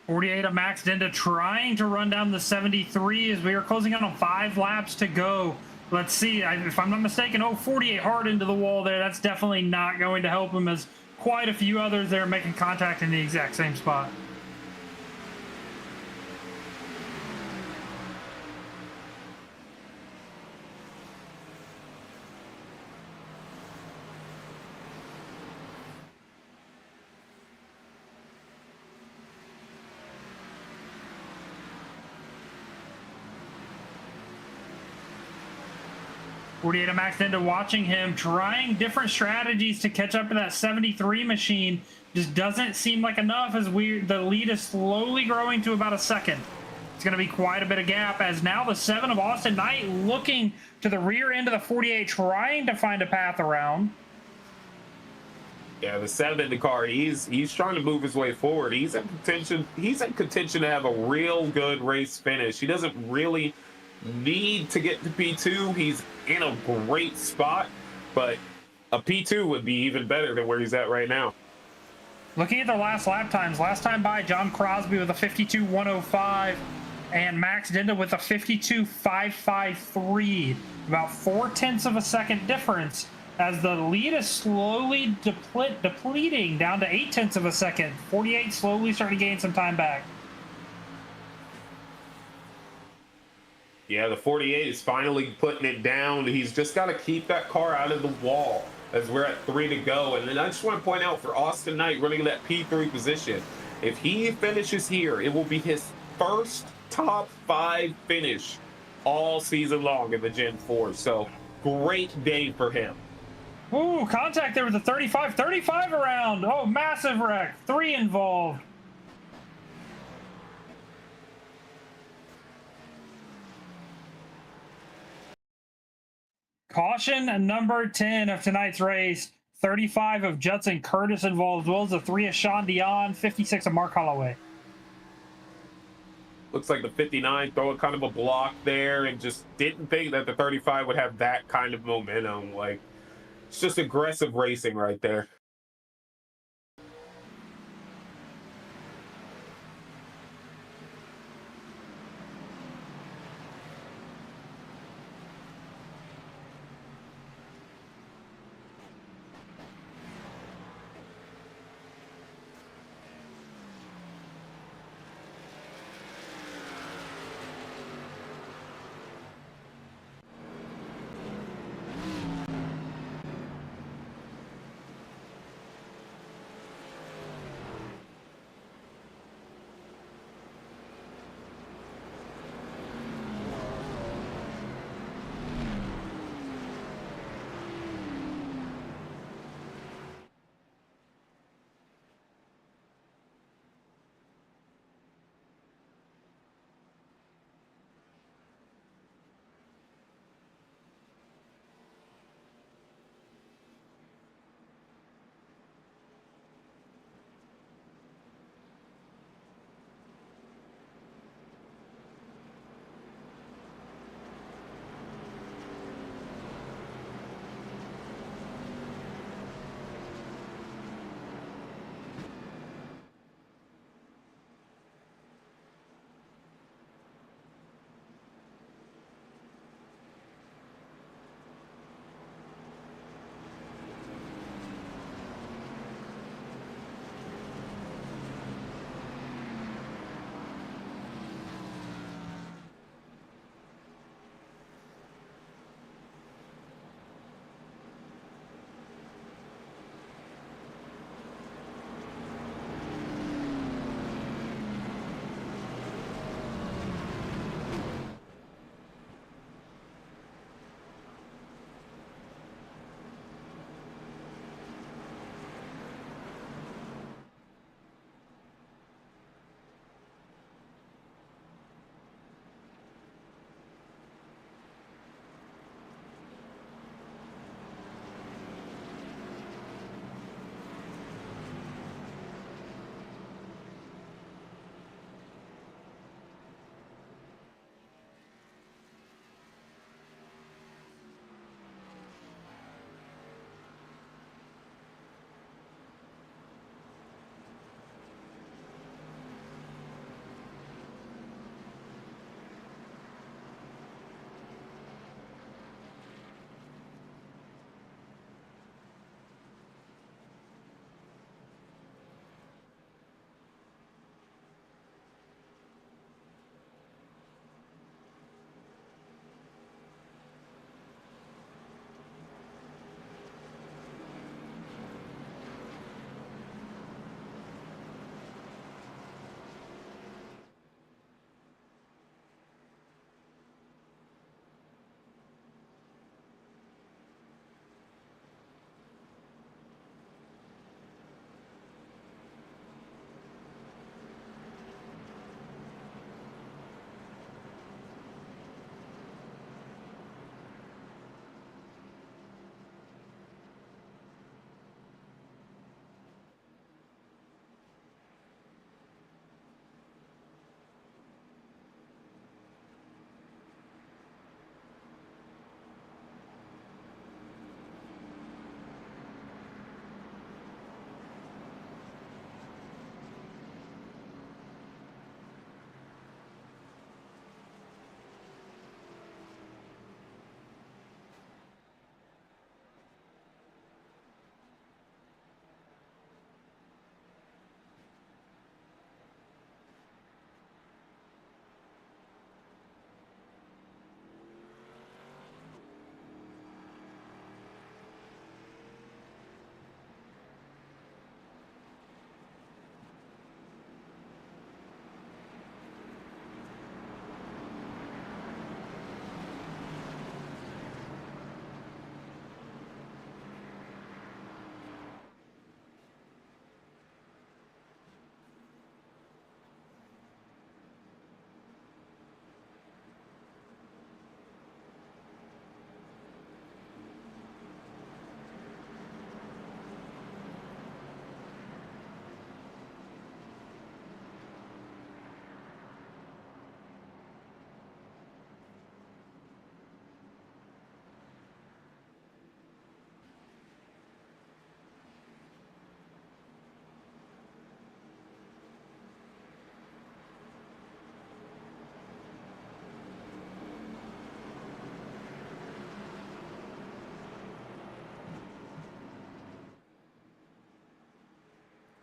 48 of Max Dinda trying to run down the 73 as we are closing out on 5 laps to go. Let's see, if I'm not mistaken, 48 hard into the wall there. That's definitely not going to help him, as quite a few others there making contact in the exact same spot. Forty-eight of Max Dinda watching him, trying different strategies to catch up to that 73 machine. Just doesn't seem like enough, as the lead is slowly growing to about a second. It's going to be quite a bit of gap, as now the 7 of Austin Knight looking to the rear end of the 48, trying to find a path around. Yeah, the 7 in the car, he's trying to move his way forward. He's in contention to have a real good race finish. He doesn't really need to get to P2. He's in a great spot, but a P2 would be even better than where he's at right now. Looking at the last lap times, last time by John Crosby with a 52.105 and Max Dinda with a 52.553, about 0.4 of a second difference, as the lead is slowly depleting down to 0.8 of a second. 48 slowly starting to gain some time back. Yeah, the 48 is finally putting it down. He's just got to keep that car out of the wall as we're at 3 to go. And then I just want to point out for Austin Knight running that P3 position, if he finishes here, it will be his first top 5 finish all season long in the Gen 4. So great day for him. Ooh, contact there with the 35 around. Oh, massive wreck. 3 involved. Caution number 10 of tonight's race. 35 of Judson Curtis involved, as well as the 3 of Sean Dion, 56 of Mark Holloway. Looks like the 59 throwing kind of a block there, and just didn't think that the 35 would have that kind of momentum. Like, it's just aggressive racing right there.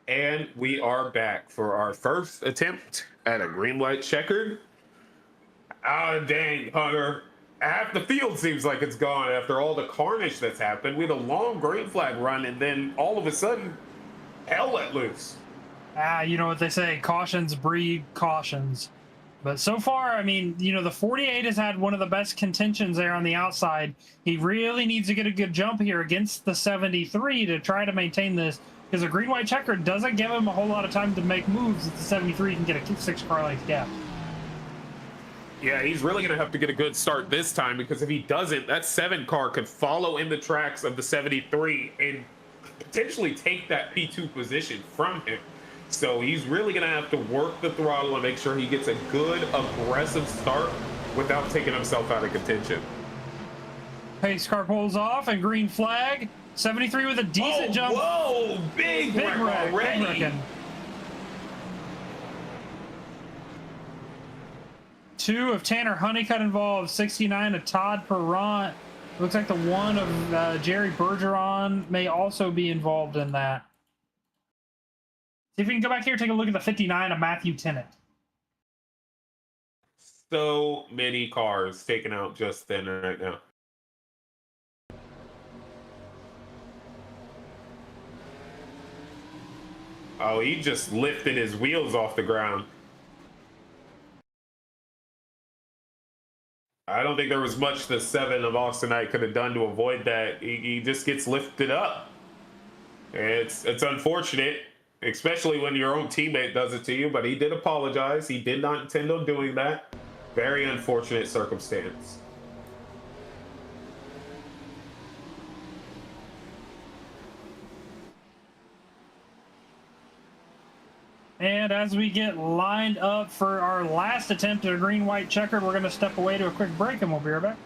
And we are back for our first attempt at a green-white checkered. Ah, dang, Hunter. Half the field seems like it's gone after all the carnage that's happened. We had a long green flag run, and then all of a sudden, hell let loose. You know what they say, cautions breed cautions. But so far, I mean, you know, the 48 has had one of the best contentions there on the outside. He really needs to get a good jump here against the 73 to try to maintain this, because a green-white checker doesn't give him a whole lot of time to make moves if the 73 can get a 6-car length gap. Yeah, he's really going to have to get a good start this time, because if he doesn't, that 7 car could follow in the tracks of the 73 and potentially take that P2 position from him. So he's really going to have to work the throttle and make sure he gets a good, aggressive start without taking himself out of contention. Pace car pulls off and green flag. 73 with a decent jump. Whoa, big wreck already. Big wrecking. 2 of Tanner Honeycutt involved. 69 of Todd Perrant. Looks like the 1 of Jerry Bergeron may also be involved in that. See if we can go back here and take a look at the 59 of Matthew Tennant. So many cars taken out just then right now. Oh, he just lifted his wheels off the ground. I don't think there was much the 7 of Austinite could have done to avoid that. He just gets lifted up. It's unfortunate, especially when your own teammate does it to you, but he did apologize. He did not intend on doing that. Very unfortunate circumstance. And as we get lined up for our last attempt at a green-white checkered, we're going to step away to a quick break and we'll be right back.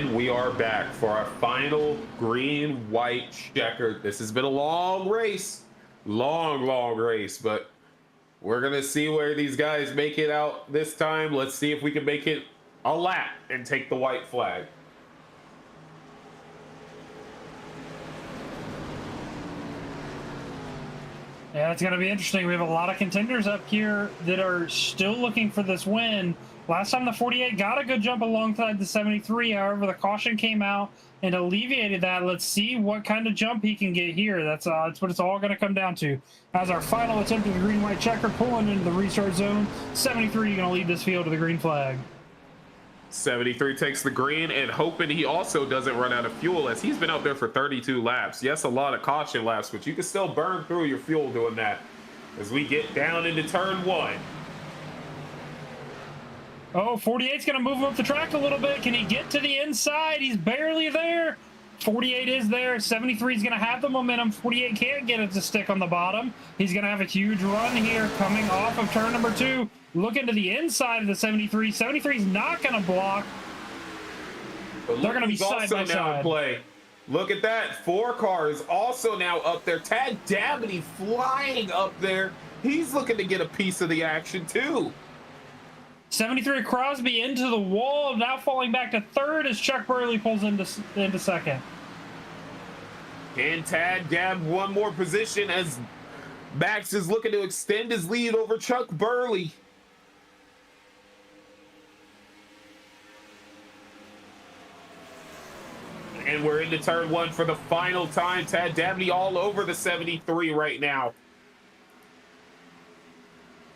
And we are back for our final green-white checker. This has been a long race, long race, but we're gonna see where these guys make it out this time. Let's see if we can make it a lap and take the white flag. Yeah, it's going to be interesting. We have a lot of contenders up here that are still looking for this win. Last time the 48 got a good jump alongside the 73. However, the caution came out and alleviated that. Let's see what kind of jump he can get here. That's what it's all going to come down to. As our final attempt at the green-white checker, pulling into the restart zone. 73 going to lead this field to the green flag. 73 takes the green and hoping he also doesn't run out of fuel, as he's been out there for 32 laps. Yes, a lot of caution laps, but you can still burn through your fuel doing that as we get down into turn 1. Oh, 48's going to move up the track a little bit. Can he get to the inside? He's barely there. 48 is there. 73 is going to have the momentum. 48 can't get it to stick on the bottom. He's going to have a huge run here coming off of turn number 2. Looking to the inside of the 73. 73 is not going to block. They're going to be side by side. Play. Look at that. 4 cars also now up there. Tad Dabney flying up there. He's looking to get a piece of the action too. 73 Crosby into the wall, now falling back to third as Chuck Burley pulls into second. Can Tad Dab one more position as Max is looking to extend his lead over Chuck Burley. And we're into turn 1 for the final time. Tad Dabney all over the 73 right now.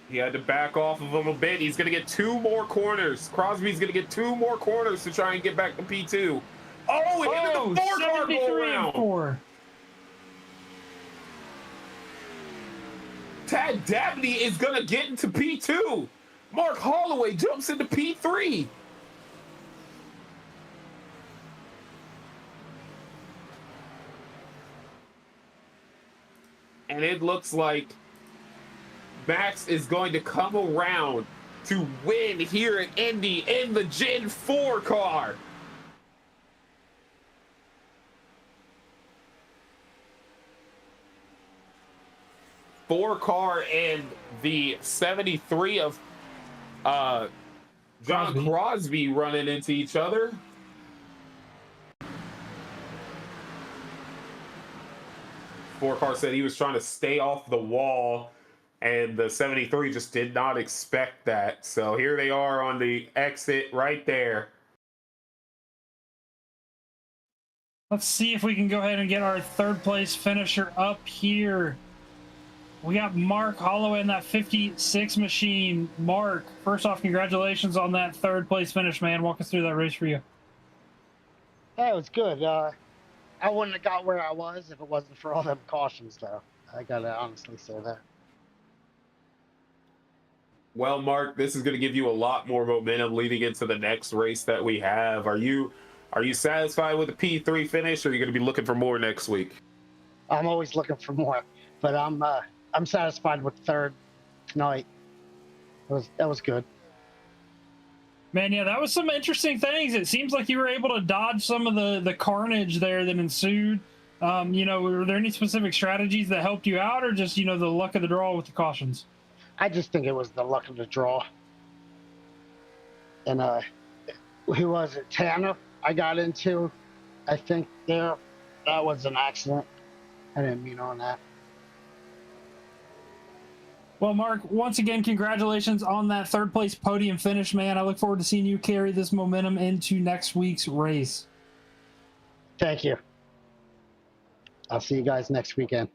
He had to back off of him a bit. He's going to get 2 more corners. Crosby's going to get 2 more corners to try and get back to P2. Oh, it into the 4-car go around. Tad Dabney is going to get into P2. Mark Holloway jumps into P3. And it looks like Max is going to come around to win here at Indy in the Gen 4 car. Four car and the 73 of John Crosby running into each other. Four car said he was trying to stay off the wall, and the 73 just did not expect that. So here they are on the exit right there. Let's see if we can go ahead and get our third place finisher up here. We got Mark Holloway in that 56 machine. Mark, first off, congratulations on that third place finish, man. Walk us through that race for you. Yeah, it was good. I wouldn't have got where I was if it wasn't for all them cautions, though. I gotta honestly say that. Well, Mark, this is going to give you a lot more momentum leading into the next race that we have. Are you satisfied with the P3 finish, or are you going to be looking for more next week? I'm always looking for more, but I'm satisfied with third tonight. That was good. Man, yeah, that was some interesting things. It seems like you were able to dodge some of the carnage there that ensued. Were there any specific strategies that helped you out, or just, the luck of the draw with the cautions? I just think it was the luck of the draw. And who was it? Tanner I got into, I think there. That was an accident. I didn't mean on that. Well, Mark, once again, congratulations on that third place podium finish, man. I look forward to seeing you carry this momentum into next week's race. Thank you. I'll see you guys next weekend.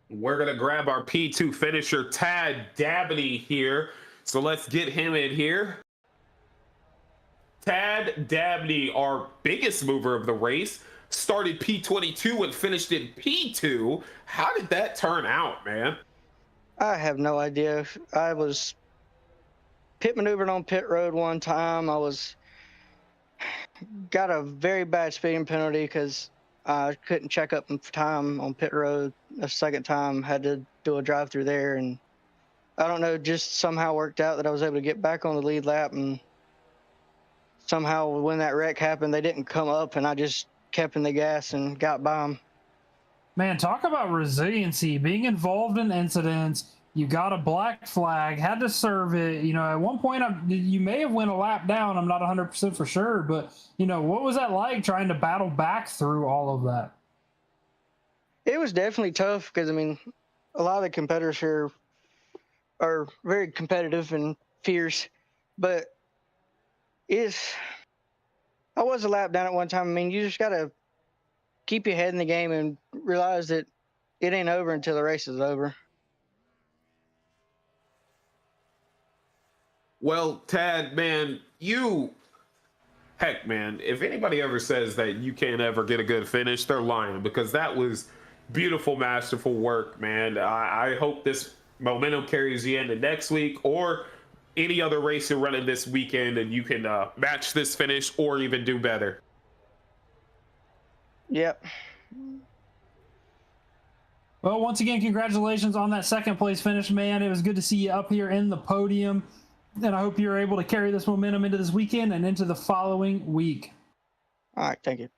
We're going to grab our P2 finisher, Tad Dabney, here. So let's get him in here. Tad Dabney, our biggest mover of the race, started P22 and finished in P2. How did that turn out, man? I have no idea. I was pit maneuvered on pit road one time. Got a very bad speeding penalty because I couldn't check up in time on pit road. The second time, had to do a drive through there, and I don't know, just somehow worked out that I was able to get back on the lead lap and somehow when that wreck happened, they didn't come up, and I just kept in the gas and got by them. Man, talk about resiliency, being involved in incidents. You got a black flag, had to serve it. You know, at one point, you may have went a lap down. I'm not 100% for sure, but, you know, what was that like trying to battle back through all of that? It was definitely tough because, I mean, a lot of the competitors here are very competitive and fierce, but I was a lap down at one time. I mean, you just got to keep your head in the game and realize that it ain't over until the race is over. Well, Tad, man, heck, man, if anybody ever says that you can't ever get a good finish, they're lying, because that was beautiful, masterful work, man. I hope this momentum carries you into next week or any other race you're running this weekend, and you can match this finish or even do better. Yep. Well, once again, congratulations on that second place finish, man. It was good to see you up here in the podium, and I hope you're able to carry this momentum into this weekend and into the following week. All right, thank you.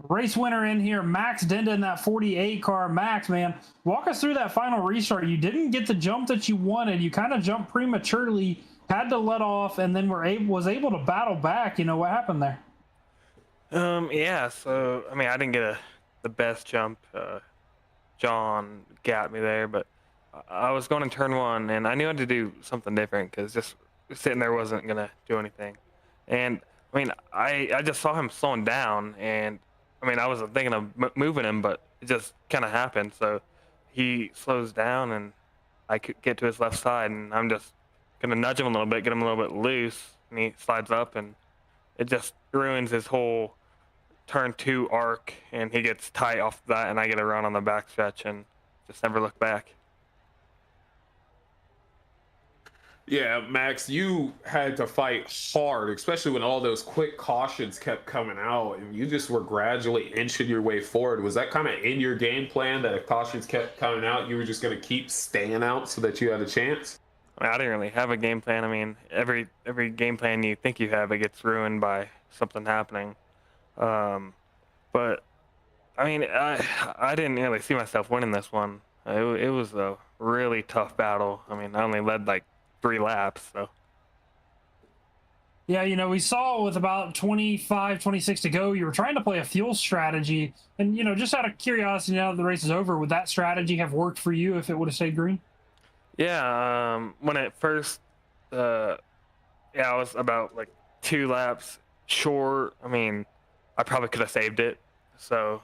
Race winner in here, Max Denda in that 48 car. Max, man, walk us through that final restart. You didn't get the jump that you wanted. You kind of jumped prematurely, had to let off, and then was able to battle back. You know, what happened there? Yeah, so, I mean, I didn't get the best jump. John got me there, but I was going in turn one, and I knew I had to do something different because just sitting there wasn't going to do anything. And, I mean, I just saw him slowing down, and, I mean, I wasn't thinking of moving him, but it just kind of happened. So he slows down, and I could get to his left side, and I'm just going to nudge him a little bit, get him a little bit loose, and he slides up, and it just ruins his whole turn 2 arc, and he gets tight off that, and I get a run on the backstretch and just never look back. Yeah, Max, you had to fight hard, especially when all those quick cautions kept coming out, and you just were gradually inching your way forward. Was that kind of in your game plan, that if cautions kept coming out, you were just going to keep staying out so that you had a chance? I didn't really have a game plan. I mean, every game plan you think you have, it gets ruined by something happening. But I mean, I didn't really see myself winning this one. It was a really tough battle. I mean, I only led like 3 laps, so. Yeah, you know, we saw with about 25, 26 to go, you were trying to play a fuel strategy. And, you know, just out of curiosity, now that the race is over, would that strategy have worked for you if it would have stayed green? Yeah, when it first, I was about like 2 laps short. I mean, I probably could have saved it. So,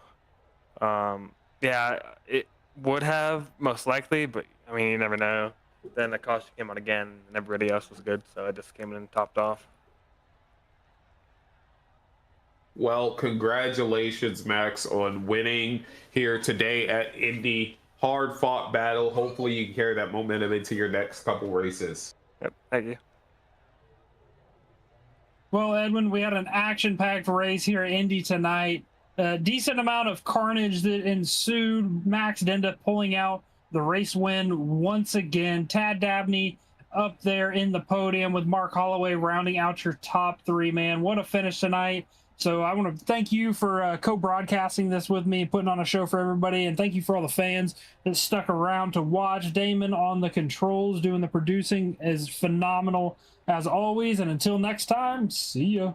yeah, it would have most likely, but I mean, you never know. Then the caution came out again, and everybody else was good, so I just came in and topped off. Well, congratulations, Max, on winning here today at Indy. Hard-fought battle. Hopefully you can carry that momentum into your next couple races. Yep, thank you. Well, Edwin, we had an action-packed race here at Indy tonight. A decent amount of carnage that ensued. Max Denda pulling out the race win once again. Tad Dabney up there in the podium with Mark Holloway rounding out your top 3, man. What a finish tonight. So I want to thank you for co-broadcasting this with me, putting on a show for everybody, and thank you for all the fans that stuck around to watch. Damon on the controls doing the producing is phenomenal as always, and until next time, see ya.